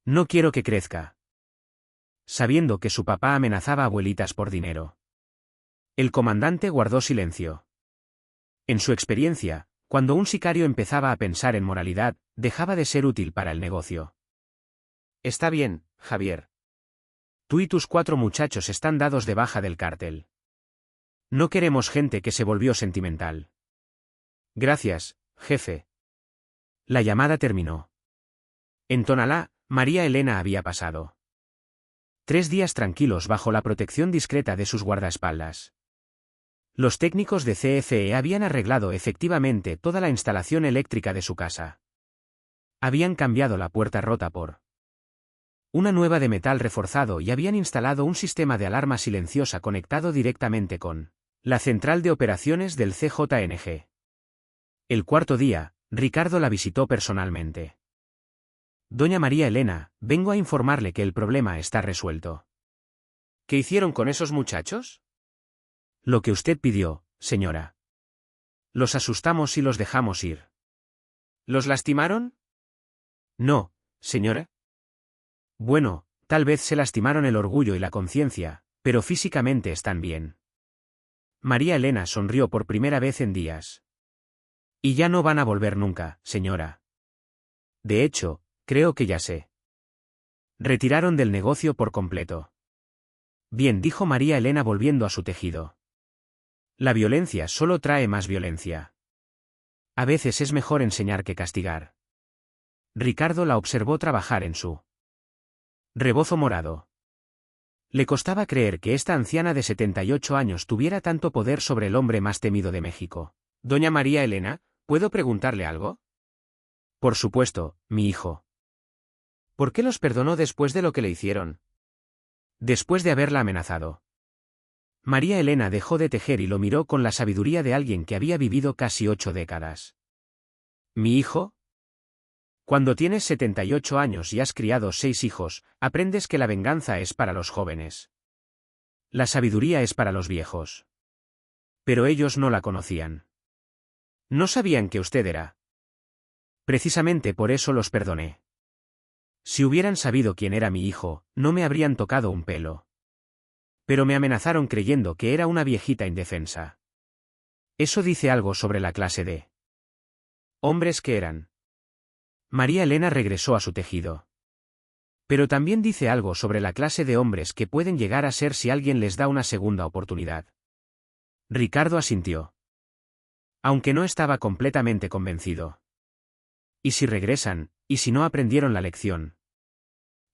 No quiero que crezca sabiendo que su papá amenazaba a abuelitas por dinero. El comandante guardó silencio. En su experiencia, cuando un sicario empezaba a pensar en moralidad, dejaba de ser útil para el negocio. Está bien, Javier. Tú y tus 4 muchachos están dados de baja del cártel. No queremos gente que se volvió sentimental. Gracias, jefe. La llamada terminó. En Tonalá, María Elena había pasado 3 días tranquilos bajo la protección discreta de sus guardaespaldas. Los técnicos de CFE habían arreglado efectivamente toda la instalación eléctrica de su casa. Habían cambiado la puerta rota por una nueva de metal reforzado y habían instalado un sistema de alarma silenciosa conectado directamente con la central de operaciones del CJNG. El 4.º día, Ricardo la visitó personalmente. Doña María Elena, vengo a informarle que el problema está resuelto. ¿Qué hicieron con esos muchachos? Lo que usted pidió, señora. Los asustamos y los dejamos ir. ¿Los lastimaron? No, señora. Bueno, tal vez se lastimaron el orgullo y la conciencia, Pero físicamente están bien. María Elena sonrió por primera vez en días. Y ya no van a volver nunca, señora. De hecho, creo que ya sé. Retiraron del negocio por completo. Bien, dijo María Elena volviendo a su tejido. La violencia solo trae más violencia. A veces es mejor enseñar que castigar. Ricardo la observó trabajar en su rebozo morado. Le costaba creer que esta anciana de 78 años tuviera tanto poder sobre el hombre más temido de México. Doña María Elena, ¿puedo preguntarle algo? Por supuesto, mi hijo. ¿Por qué los perdonó después de lo que le hicieron? Después de haberla amenazado. María Elena dejó de tejer y lo miró con la sabiduría de alguien que había vivido casi 8 décadas. ¿Mi hijo? Cuando tienes 78 años y has criado 6 hijos, aprendes que la venganza es para los jóvenes. La sabiduría es para los viejos. Pero ellos no la conocían. No sabían que usted era. Precisamente por eso los perdoné. Si hubieran sabido quién era mi hijo, no me habrían tocado un pelo. Pero me amenazaron creyendo que era una viejita indefensa. Eso dice algo sobre la clase de hombres que eran. María Elena regresó a su tejido. Pero también dice algo sobre la clase de hombres que pueden llegar a ser si alguien les da una segunda oportunidad. Ricardo asintió. Aunque no estaba completamente convencido. ¿Y si regresan, y si no aprendieron la lección?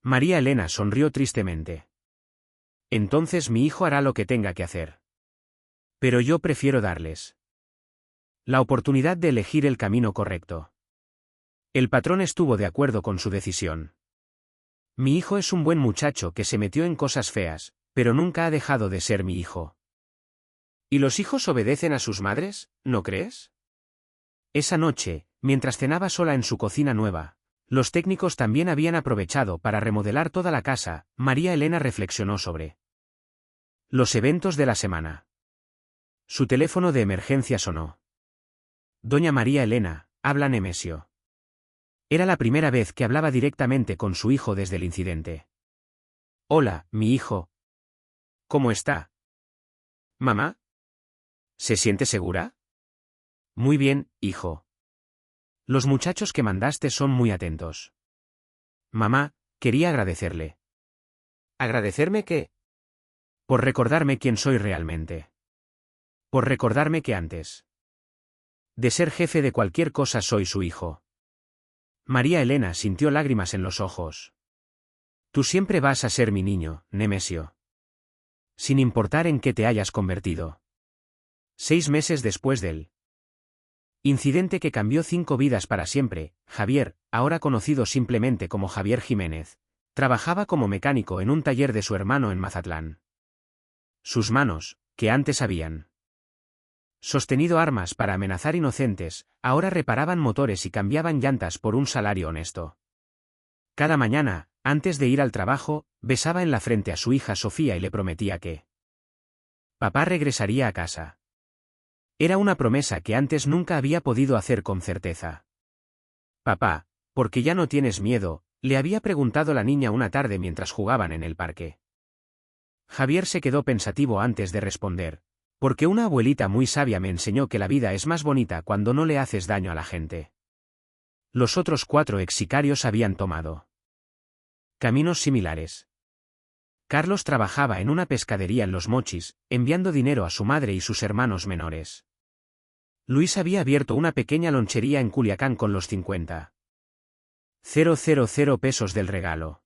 María Elena sonrió tristemente. Entonces mi hijo hará lo que tenga que hacer. Pero yo prefiero darles la oportunidad de elegir el camino correcto. El patrón estuvo de acuerdo con su decisión. Mi hijo es un buen muchacho que se metió en cosas feas, pero nunca ha dejado de ser mi hijo. ¿Y los hijos obedecen a sus madres, no crees? Esa noche, mientras cenaba sola en su cocina nueva, los técnicos también habían aprovechado para remodelar toda la casa. María Elena reflexionó sobre los eventos de la semana. Su teléfono de emergencia sonó. Doña María Elena, habla Nemesio. Era la primera vez que hablaba directamente con su hijo desde el incidente. Hola, mi hijo. ¿Cómo está? ¿Mamá? ¿Se siente segura? Muy bien, hijo. Los muchachos que mandaste son muy atentos. Mamá, quería agradecerle. ¿Agradecerme qué? Por recordarme quién soy realmente. Por recordarme que antes de ser jefe de cualquier cosa soy su hijo. María Elena sintió lágrimas en los ojos. Tú siempre vas a ser mi niño, Nemesio. Sin importar en qué te hayas convertido. 6 meses después del incidente que cambió 5 vidas para siempre, Javier, ahora conocido simplemente como Javier Jiménez, trabajaba como mecánico en un taller de su hermano en Mazatlán. Sus manos, que antes habían sostenido armas para amenazar inocentes, ahora reparaban motores y cambiaban llantas por un salario honesto. Cada mañana, antes de ir al trabajo, besaba en la frente a su hija Sofía y le prometía que papá regresaría a casa. Era una promesa que antes nunca había podido hacer con certeza. Papá, ¿por qué ya no tienes miedo?, le había preguntado la niña una tarde mientras jugaban en el parque. Javier se quedó pensativo antes de responder. Porque una abuelita muy sabia me enseñó que la vida es más bonita cuando no le haces daño a la gente. Los otros 4 ex sicarios habían tomado caminos similares. Carlos trabajaba en una pescadería en Los Mochis, enviando dinero a su madre y sus hermanos menores. Luis había abierto una pequeña lonchería en Culiacán con los 50,000 pesos del regalo.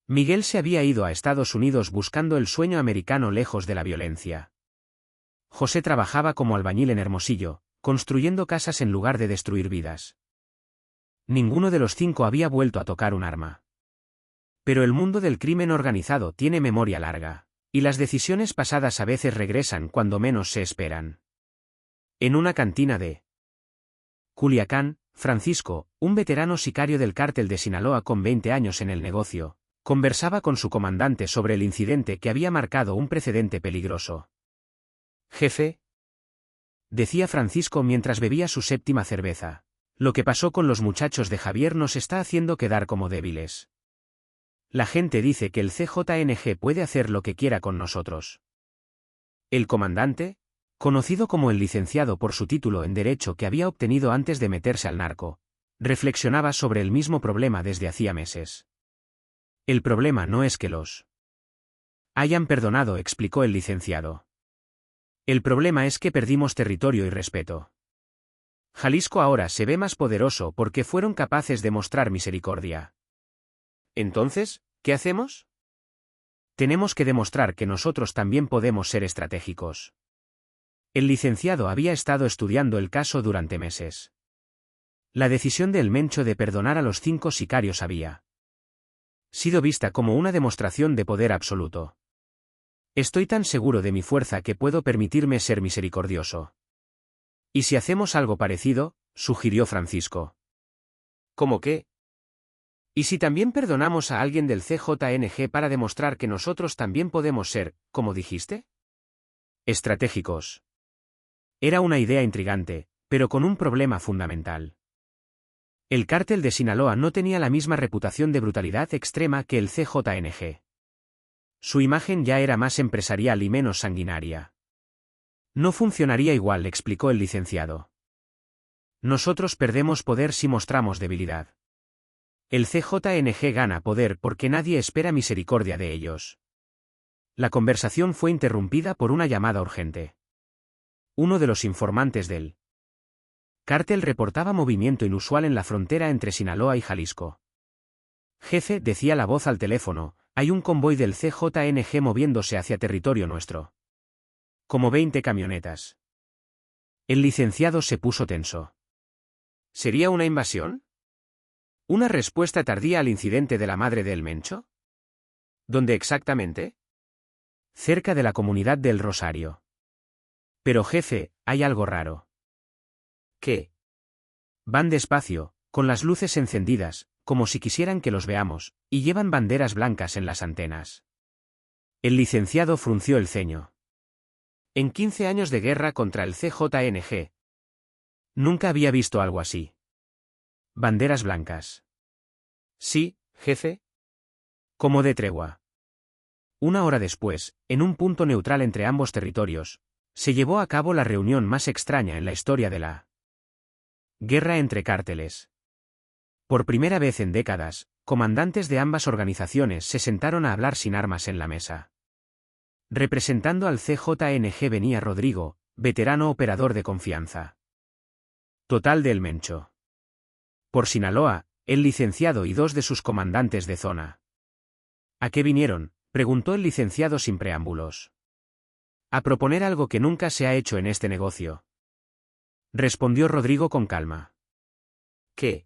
Miguel se había ido a Estados Unidos buscando el sueño americano lejos de la violencia. José trabajaba como albañil en Hermosillo, construyendo casas en lugar de destruir vidas. Ninguno de los 5 había vuelto a tocar un arma. Pero el mundo del crimen organizado tiene memoria larga, y las decisiones pasadas a veces regresan cuando menos se esperan. En una cantina de Culiacán, Francisco, un veterano sicario del cártel de Sinaloa con 20 años en el negocio, conversaba con su comandante sobre el incidente que había marcado un precedente peligroso. Jefe, decía Francisco mientras bebía su 7ª cerveza, lo que pasó con los muchachos de Javier nos está haciendo quedar como débiles. La gente dice que el CJNG puede hacer lo que quiera con nosotros. El comandante, conocido como el licenciado por su título en Derecho que había obtenido antes de meterse al narco, reflexionaba sobre el mismo problema desde hacía meses. El problema no es que los hayan perdonado, explicó el licenciado. El problema es que perdimos territorio y respeto. Jalisco ahora se ve más poderoso porque fueron capaces de mostrar misericordia. Entonces, ¿qué hacemos? Tenemos que demostrar que nosotros también podemos ser estratégicos. El licenciado había estado estudiando el caso durante meses. La decisión de El Mencho de perdonar a los 5 sicarios había sido vista como una demostración de poder absoluto. Estoy tan seguro de mi fuerza que puedo permitirme ser misericordioso. ¿Y si hacemos algo parecido?, sugirió Francisco. ¿Cómo qué? ¿Y si también perdonamos a alguien del CJNG para demostrar que nosotros también podemos ser, como dijiste? Estratégicos. Era una idea intrigante, pero con un problema fundamental. El cártel de Sinaloa no tenía la misma reputación de brutalidad extrema que el CJNG. Su imagen ya era más empresarial y menos sanguinaria. No funcionaría igual, explicó el licenciado. Nosotros perdemos poder si mostramos debilidad. El CJNG gana poder porque nadie espera misericordia de ellos. La conversación fue interrumpida por una llamada urgente. Uno de los informantes del cártel reportaba movimiento inusual en la frontera entre Sinaloa y Jalisco. Jefe, decía la voz al teléfono, hay un convoy del CJNG moviéndose hacia territorio nuestro. Como 20 camionetas. El licenciado se puso tenso. ¿Sería una invasión? ¿Una respuesta tardía al incidente de la madre de El Mencho? ¿Dónde exactamente? Cerca de la comunidad del Rosario. Pero jefe, hay algo raro. ¿Qué? Van despacio, con las luces encendidas, como si quisieran que los veamos, y llevan banderas blancas en las antenas. El licenciado frunció el ceño. En 15 años de guerra contra el CJNG. Nunca había visto algo así. Banderas blancas. Sí, jefe. Como de tregua. Una hora después, en un punto neutral entre ambos territorios, se llevó a cabo la reunión más extraña en la historia de la guerra entre cárteles. Por primera vez en décadas, comandantes de ambas organizaciones se sentaron a hablar sin armas en la mesa. Representando al CJNG venía Rodrigo, veterano operador de confianza total de El Mencho. Por Sinaloa, el licenciado y 2 de sus comandantes de zona. ¿A qué vinieron?, preguntó el licenciado sin preámbulos. A proponer algo que nunca se ha hecho en este negocio. Respondió Rodrigo con calma. ¿Qué?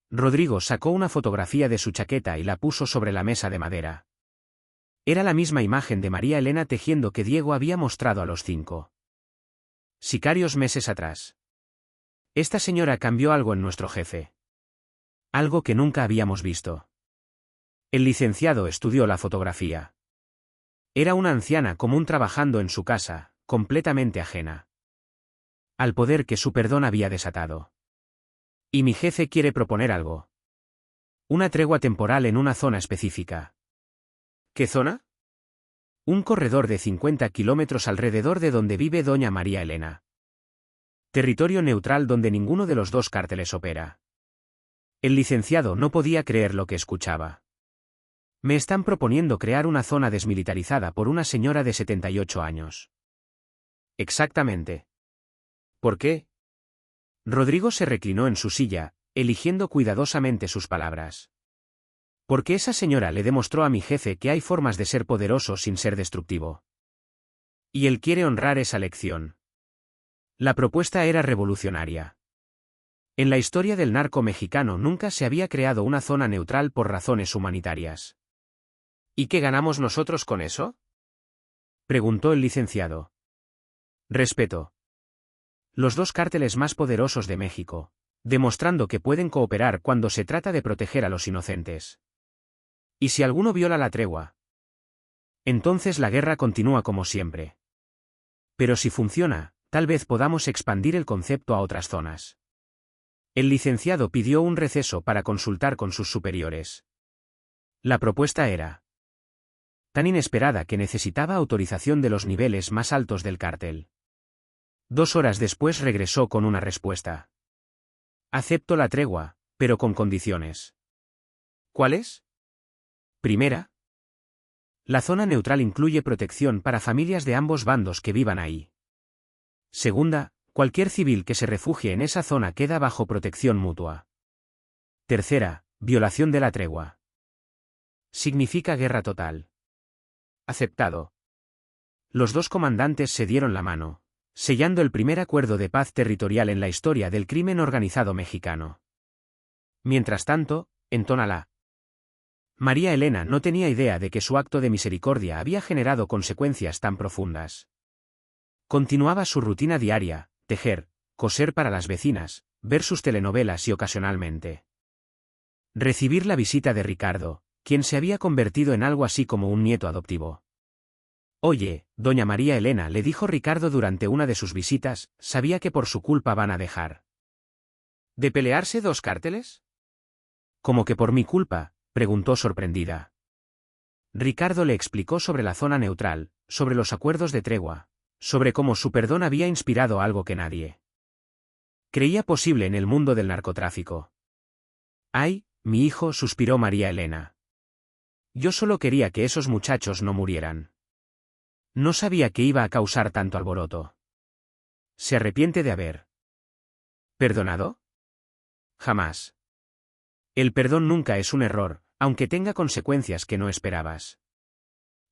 Rodrigo sacó una fotografía de su chaqueta y la puso sobre la mesa de madera. Era la misma imagen de María Elena tejiendo que Diego había mostrado a los 5 sicarios meses atrás. Esta señora cambió algo en nuestro jefe. Algo que nunca habíamos visto. El licenciado estudió la fotografía. Era una anciana común trabajando en su casa, completamente ajena al poder que su perdón había desatado. Y mi jefe quiere proponer algo. Una tregua temporal en una zona específica. ¿Qué zona? Un corredor de 50 kilómetros alrededor de donde vive doña María Elena. Territorio neutral donde ninguno de los 2 cárteles opera. El licenciado no podía creer lo que escuchaba. Me están proponiendo crear una zona desmilitarizada por una señora de 78 años. Exactamente. ¿Por qué? Rodrigo se reclinó en su silla, eligiendo cuidadosamente sus palabras. Porque esa señora le demostró a mi jefe que hay formas de ser poderoso sin ser destructivo. Y él quiere honrar esa lección. La propuesta era revolucionaria. En la historia del narco mexicano nunca se había creado una zona neutral por razones humanitarias. ¿Y qué ganamos nosotros con eso?, preguntó el licenciado. Respeto. Los 2 cárteles más poderosos de México, demostrando que pueden cooperar cuando se trata de proteger a los inocentes. ¿Y si alguno viola la tregua? Entonces la guerra continúa como siempre. Pero si funciona, tal vez podamos expandir el concepto a otras zonas. El licenciado pidió un receso para consultar con sus superiores. La propuesta era tan inesperada que necesitaba autorización de los niveles más altos del cártel. 2 horas después regresó con una respuesta. Acepto la tregua, pero con condiciones. ¿Cuáles? Primera. La zona neutral incluye protección para familias de ambos bandos que vivan ahí. Segunda, cualquier civil que se refugie en esa zona queda bajo protección mutua. Tercera, violación de la tregua. Significa guerra total. Aceptado. Los 2 comandantes se dieron la mano, sellando el primer acuerdo de paz territorial en la historia del crimen organizado mexicano. Mientras tanto, en Tonalá, María Elena no tenía idea de que su acto de misericordia había generado consecuencias tan profundas. Continuaba su rutina diaria, tejer, coser para las vecinas, ver sus telenovelas y ocasionalmente recibir la visita de Ricardo, quien se había convertido en algo así como un nieto adoptivo. Oye, doña María Elena, le dijo Ricardo durante una de sus visitas, sabía que por su culpa van a dejar ¿de pelearse 2 cárteles? ¿Cómo que por mi culpa?, preguntó sorprendida. Ricardo le explicó sobre la zona neutral, sobre los acuerdos de tregua, sobre cómo su perdón había inspirado algo que nadie creía posible en el mundo del narcotráfico. Ay, mi hijo, suspiró María Elena. Yo solo quería que esos muchachos no murieran. No sabía que iba a causar tanto alboroto. ¿Se arrepiente de haber perdonado? Jamás. El perdón nunca es un error, aunque tenga consecuencias que no esperabas.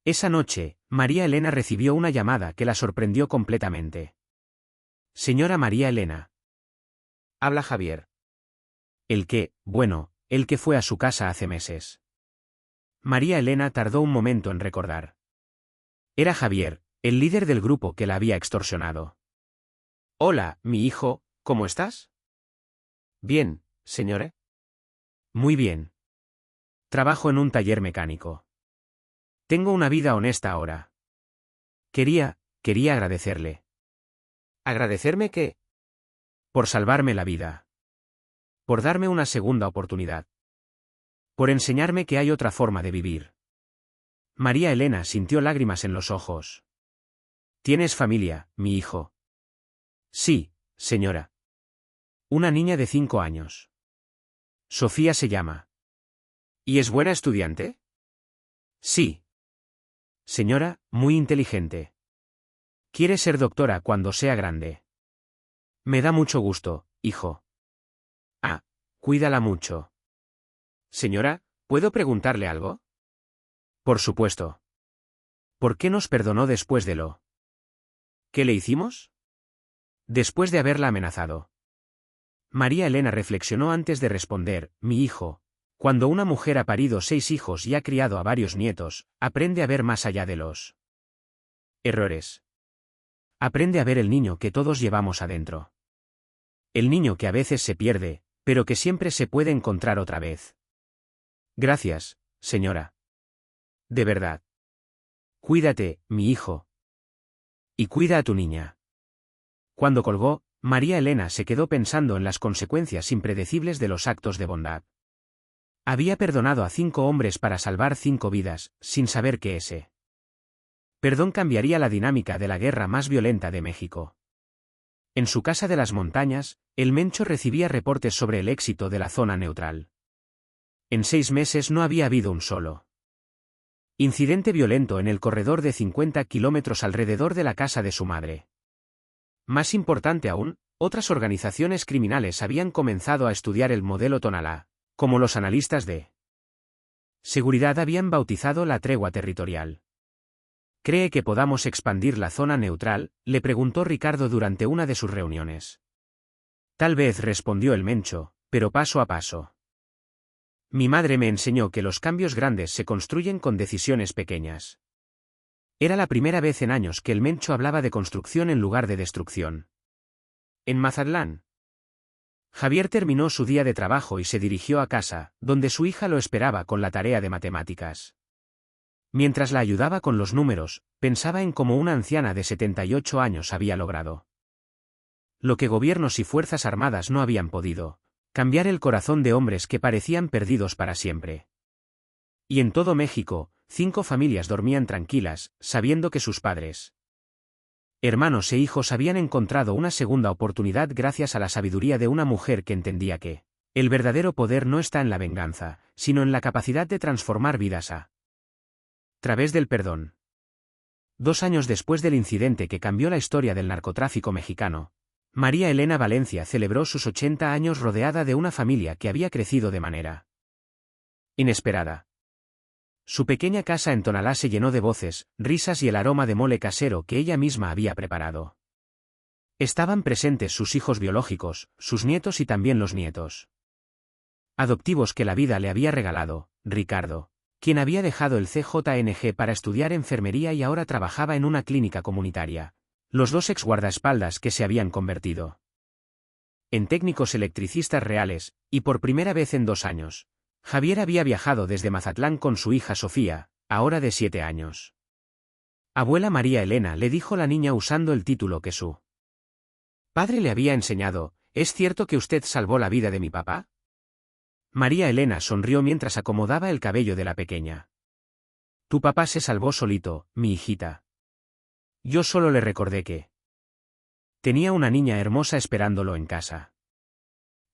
Esa noche, María Elena recibió una llamada que la sorprendió completamente. Señora María Elena. Habla Javier. El que fue a su casa hace meses. María Elena tardó un momento en recordar. Era Javier, el líder del grupo que la había extorsionado. Hola, mi hijo, ¿cómo estás? Bien, señora. Muy bien. Trabajo en un taller mecánico. Tengo una vida honesta ahora. Quería agradecerle. ¿Agradecerme qué? Por salvarme la vida. Por darme una segunda oportunidad. Por enseñarme que hay otra forma de vivir. María Elena sintió lágrimas en los ojos. ¿Tienes familia, mi hijo? Sí, señora. Una niña de 5 años. Sofía se llama. ¿Y es buena estudiante? Sí. Señora, muy inteligente. Quiere ser doctora cuando sea grande. Me da mucho gusto, hijo. Ah, cuídala mucho. Señora, ¿puedo preguntarle algo? Por supuesto. ¿Por qué nos perdonó después de lo ¿qué le hicimos? Después de haberla amenazado? María Elena reflexionó antes de responder, mi hijo. Cuando una mujer ha parido 6 hijos y ha criado a varios nietos, aprende a ver más allá de los errores. Aprende a ver el niño que todos llevamos adentro. El niño que a veces se pierde, pero que siempre se puede encontrar otra vez. Gracias, señora. De verdad. Cuídate, mi hijo. Y cuida a tu niña. Cuando colgó, María Elena se quedó pensando en las consecuencias impredecibles de los actos de bondad. Había perdonado a 5 hombres para salvar 5 vidas, sin saber que ese perdón cambiaría la dinámica de la guerra más violenta de México. En su casa de las montañas, el Mencho recibía reportes sobre el éxito de la zona neutral. En 6 meses no había habido un solo incidente violento en el corredor de 50 kilómetros alrededor de la casa de su madre. Más importante aún, otras organizaciones criminales habían comenzado a estudiar el modelo Tonalá, como los analistas de seguridad habían bautizado la tregua territorial. ¿Cree que podamos expandir la zona neutral?, le preguntó Ricardo durante una de sus reuniones. Tal vez, respondió el Mencho, pero paso a paso. Mi madre me enseñó que los cambios grandes se construyen con decisiones pequeñas. Era la primera vez en años que el Mencho hablaba de construcción en lugar de destrucción. En Mazatlán. Javier terminó su día de trabajo y se dirigió a casa, donde su hija lo esperaba con la tarea de matemáticas. Mientras la ayudaba con los números, pensaba en cómo una anciana de 78 años había logrado lo que gobiernos y fuerzas armadas no habían podido: cambiar el corazón de hombres que parecían perdidos para siempre. Y en todo México, 5 familias dormían tranquilas, sabiendo que sus padres, hermanos e hijos habían encontrado una segunda oportunidad gracias a la sabiduría de una mujer que entendía que el verdadero poder no está en la venganza, sino en la capacidad de transformar vidas a través del perdón. 2 años después del incidente que cambió la historia del narcotráfico mexicano, María Elena Valencia celebró sus 80 años rodeada de una familia que había crecido de manera inesperada. Su pequeña casa en Tonalá se llenó de voces, risas y el aroma de mole casero que ella misma había preparado. Estaban presentes sus hijos biológicos, sus nietos y también los nietos adoptivos que la vida le había regalado, Ricardo, quien había dejado el CJNG para estudiar enfermería y ahora trabajaba en una clínica comunitaria, los 2 exguardaespaldas que se habían convertido en técnicos electricistas reales, y por primera vez en 2 años. Javier había viajado desde Mazatlán con su hija Sofía, ahora de 7 años. Abuela María Elena, le dijo la niña usando el título que su padre le había enseñado, ¿es cierto que usted salvó la vida de mi papá? María Elena sonrió mientras acomodaba el cabello de la pequeña. Tu papá se salvó solito, mi hijita. Yo solo le recordé que tenía una niña hermosa esperándolo en casa.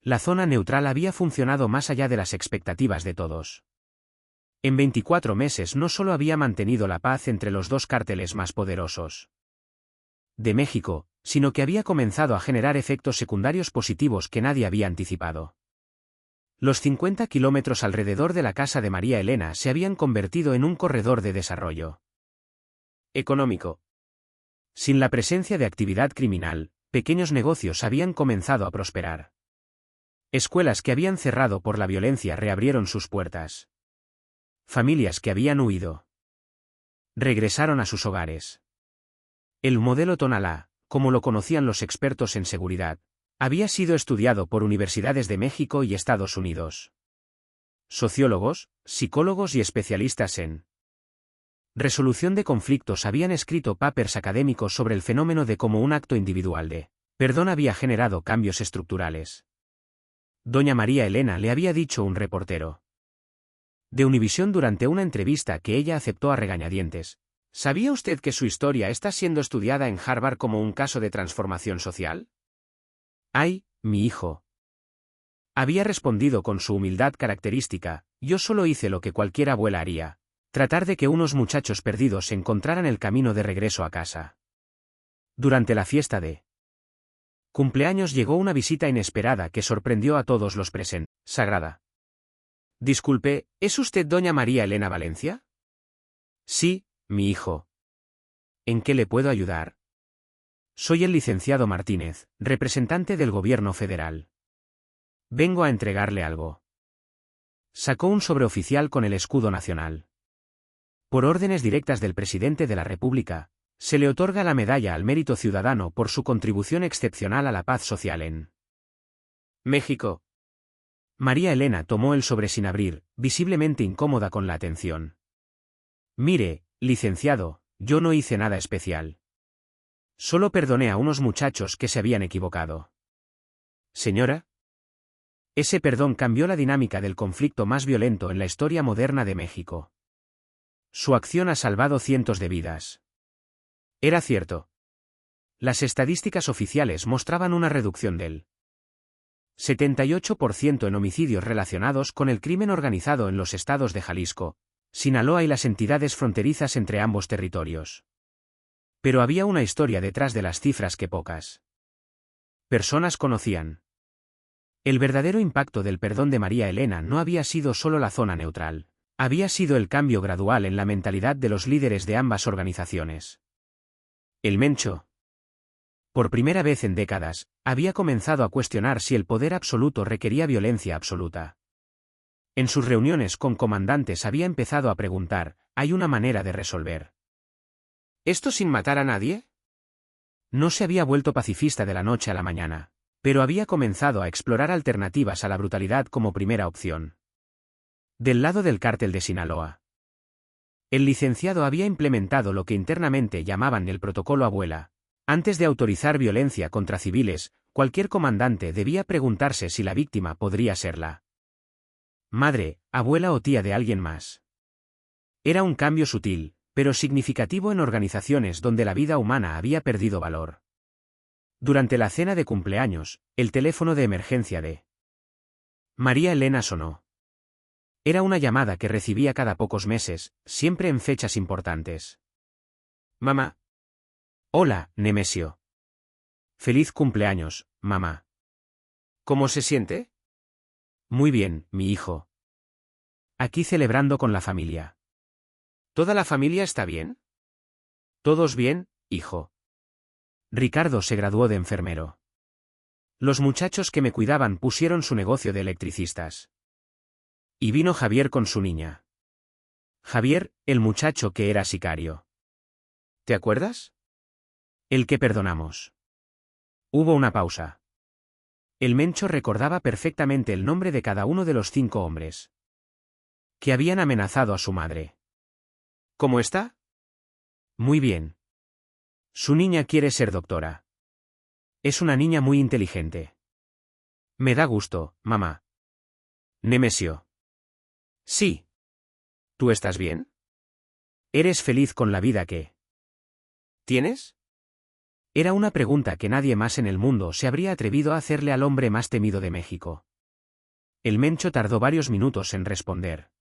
La zona neutral había funcionado más allá de las expectativas de todos. En 24 meses no solo había mantenido la paz entre los 2 cárteles más poderosos de México, sino que había comenzado a generar efectos secundarios positivos que nadie había anticipado. Los 50 kilómetros alrededor de la casa de María Elena se habían convertido en un corredor de desarrollo económico. Sin la presencia de actividad criminal, pequeños negocios habían comenzado a prosperar. Escuelas que habían cerrado por la violencia reabrieron sus puertas. Familias que habían huido regresaron a sus hogares. El modelo Tonalá, como lo conocían los expertos en seguridad, había sido estudiado por universidades de México y Estados Unidos. Sociólogos, psicólogos y especialistas en resolución de conflictos habían escrito papers académicos sobre el fenómeno de cómo un acto individual de perdón había generado cambios estructurales. Doña María Elena, le había dicho un reportero de Univisión durante una entrevista que ella aceptó a regañadientes. ¿Sabía usted que su historia está siendo estudiada en Harvard como un caso de transformación social? Ay, mi hijo. Había respondido con su humildad característica, yo solo hice lo que cualquier abuela haría, tratar de que unos muchachos perdidos encontraran el camino de regreso a casa. Durante la fiesta de cumpleaños llegó una visita inesperada que sorprendió a todos los presentes. Sagrada. Disculpe, ¿es usted doña María Elena Valencia? Sí, mi hijo. ¿En qué le puedo ayudar? Soy el licenciado Martínez, representante del gobierno federal. Vengo a entregarle algo. Sacó un sobreoficial con el escudo nacional. Por órdenes directas del presidente de la República, se le otorga la medalla al mérito ciudadano por su contribución excepcional a la paz social en México. María Elena tomó el sobre sin abrir, visiblemente incómoda con la atención. Mire, licenciado, yo no hice nada especial. Solo perdoné a unos muchachos que se habían equivocado. Señora. Ese perdón cambió la dinámica del conflicto más violento en la historia moderna de México. Su acción ha salvado cientos de vidas. Era cierto. Las estadísticas oficiales mostraban una reducción del 78% en homicidios relacionados con el crimen organizado en los estados de Jalisco, Sinaloa y las entidades fronterizas entre ambos territorios. Pero había una historia detrás de las cifras que pocas personas conocían. El verdadero impacto del perdón de María Elena no había sido solo la zona neutral, había sido el cambio gradual en la mentalidad de los líderes de ambas organizaciones. El Mencho, por primera vez en décadas, había comenzado a cuestionar si el poder absoluto requería violencia absoluta. En sus reuniones con comandantes había empezado a preguntar, ¿hay una manera de resolver esto sin matar a nadie? No se había vuelto pacifista de la noche a la mañana, pero había comenzado a explorar alternativas a la brutalidad como primera opción. Del lado del cártel de Sinaloa, el licenciado había implementado lo que internamente llamaban el protocolo abuela. Antes de autorizar violencia contra civiles, cualquier comandante debía preguntarse si la víctima podría ser la madre, abuela o tía de alguien más. Era un cambio sutil, pero significativo en organizaciones donde la vida humana había perdido valor. Durante la cena de cumpleaños, el teléfono de emergencia de María Elena sonó. Era una llamada que recibía cada pocos meses, siempre en fechas importantes. Mamá. Hola, Nemesio. Feliz cumpleaños, mamá. ¿Cómo se siente? Muy bien, mi hijo. Aquí celebrando con la familia. ¿Toda la familia está bien? ¿Todos bien, hijo? Ricardo se graduó de enfermero. Los muchachos que me cuidaban pusieron su negocio de electricistas. Y vino Javier con su niña. Javier, el muchacho que era sicario. ¿Te acuerdas? El que perdonamos. Hubo una pausa. El Mencho recordaba perfectamente el nombre de cada uno de los 5 hombres que habían amenazado a su madre. ¿Cómo está? Muy bien. Su niña quiere ser doctora. Es una niña muy inteligente. Me da gusto, mamá. Nemesio. Sí. ¿Tú estás bien? ¿Eres feliz con la vida que tienes? Era una pregunta que nadie más en el mundo se habría atrevido a hacerle al hombre más temido de México. El Mencho tardó varios minutos en responder.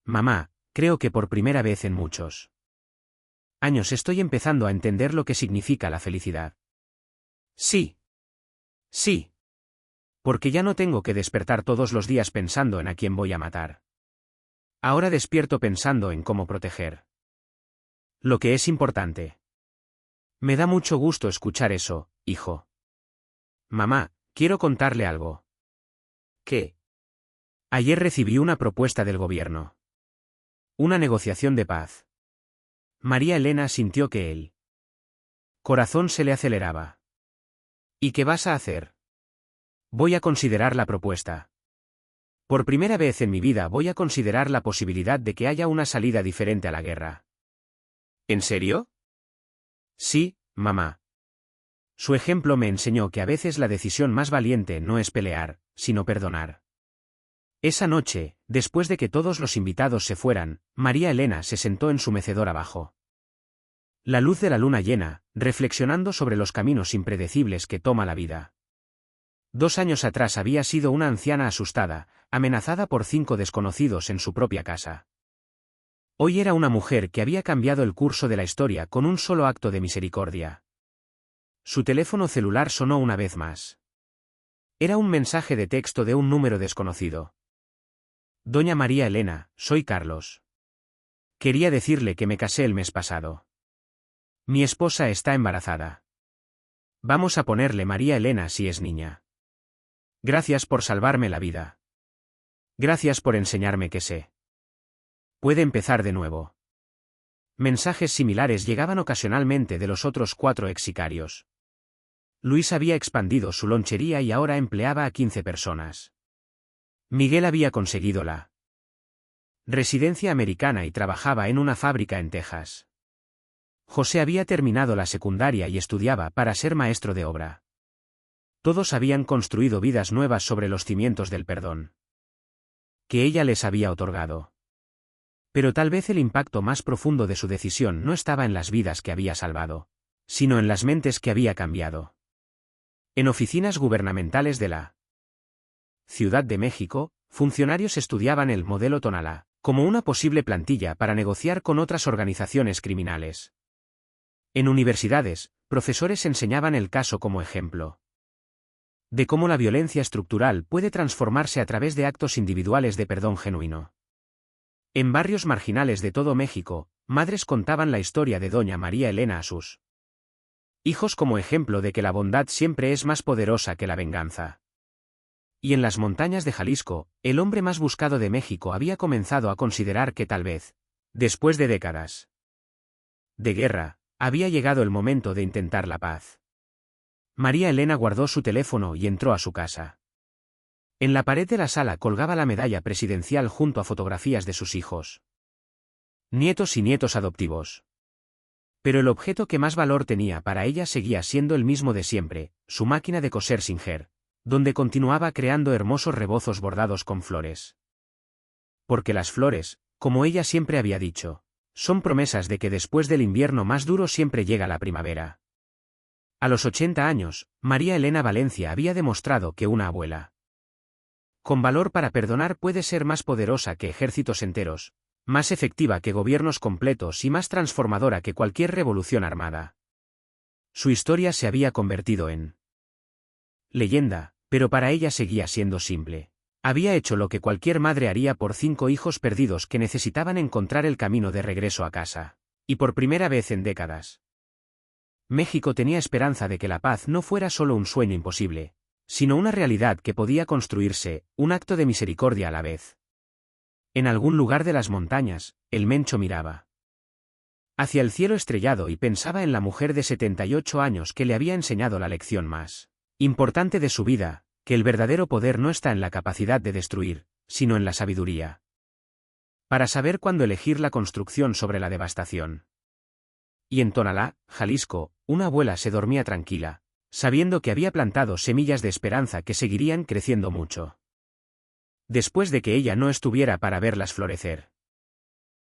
Mamá, creo que por primera vez en muchos años estoy empezando a entender lo que significa la felicidad. Sí. Sí. Porque ya no tengo que despertar todos los días pensando en a quién voy a matar. Ahora despierto pensando en cómo proteger lo que es importante. Me da mucho gusto escuchar eso, hijo. Mamá, quiero contarle algo. ¿Qué? Ayer recibí una propuesta del gobierno. Una negociación de paz. María Elena sintió que el corazón se le aceleraba. ¿Y qué vas a hacer? Voy a considerar la propuesta. Por primera vez en mi vida voy a considerar la posibilidad de que haya una salida diferente a la guerra. ¿En serio? Sí, mamá. Su ejemplo me enseñó que a veces la decisión más valiente no es pelear, sino perdonar. Esa noche, después de que todos los invitados se fueran, María Elena se sentó en su mecedor abajo la luz de la luna llena, reflexionando sobre los caminos impredecibles que toma la vida. 2 años atrás había sido una anciana asustada, amenazada por 5 desconocidos en su propia casa. Hoy era una mujer que había cambiado el curso de la historia con un solo acto de misericordia. Su teléfono celular sonó una vez más. Era un mensaje de texto de un número desconocido. Doña María Elena, soy Carlos. Quería decirle que me casé el mes pasado. Mi esposa está embarazada. Vamos a ponerle María Elena si es niña. Gracias por salvarme la vida. Gracias por enseñarme que sé. Puede empezar de nuevo. Mensajes similares llegaban ocasionalmente de los otros 4 ex sicarios. Luis había expandido su lonchería y ahora empleaba a 15 personas. Miguel había conseguido la residencia americana y trabajaba en una fábrica en Texas. José había terminado la secundaria y estudiaba para ser maestro de obra. Todos habían construido vidas nuevas sobre los cimientos del perdón que ella les había otorgado. Pero tal vez el impacto más profundo de su decisión no estaba en las vidas que había salvado, sino en las mentes que había cambiado. En oficinas gubernamentales de la Ciudad de México, funcionarios estudiaban el modelo Tonalá como una posible plantilla para negociar con otras organizaciones criminales. En universidades, profesores enseñaban el caso como ejemplo de cómo la violencia estructural puede transformarse a través de actos individuales de perdón genuino. En barrios marginales de todo México, madres contaban la historia de Doña María Elena a sus hijos como ejemplo de que la bondad siempre es más poderosa que la venganza. Y en las montañas de Jalisco, el hombre más buscado de México había comenzado a considerar que tal vez, después de décadas de guerra, había llegado el momento de intentar la paz. María Elena guardó su teléfono y entró a su casa. En la pared de la sala colgaba la medalla presidencial junto a fotografías de sus hijos, nietos y nietos adoptivos. Pero el objeto que más valor tenía para ella seguía siendo el mismo de siempre, su máquina de coser Singer, donde continuaba creando hermosos rebozos bordados con flores. Porque las flores, Como ella siempre había dicho, son promesas de que después del invierno más duro siempre llega la primavera. A los 80 años, María Elena Valencia había demostrado que una abuela con valor para perdonar puede ser más poderosa que ejércitos enteros, más efectiva que gobiernos completos y más transformadora que cualquier revolución armada. Su historia se había convertido en leyenda, pero para ella seguía siendo simple. Había hecho lo que cualquier madre haría por 5 hijos perdidos que necesitaban encontrar el camino de regreso a casa. Y por primera vez en décadas, México tenía esperanza de que la paz no fuera solo un sueño imposible, sino una realidad que podía construirse, un acto de misericordia a la vez. En algún lugar de las montañas, el Mencho miraba hacia el cielo estrellado y pensaba en la mujer de 78 años que le había enseñado la lección más importante de su vida, que el verdadero poder no está en la capacidad de destruir, sino en la sabiduría. Para saber cuándo elegir la construcción sobre la devastación. Y en Tonalá, Jalisco, una abuela se dormía tranquila, sabiendo que había plantado semillas de esperanza que seguirían creciendo mucho después de que ella no estuviera para verlas florecer.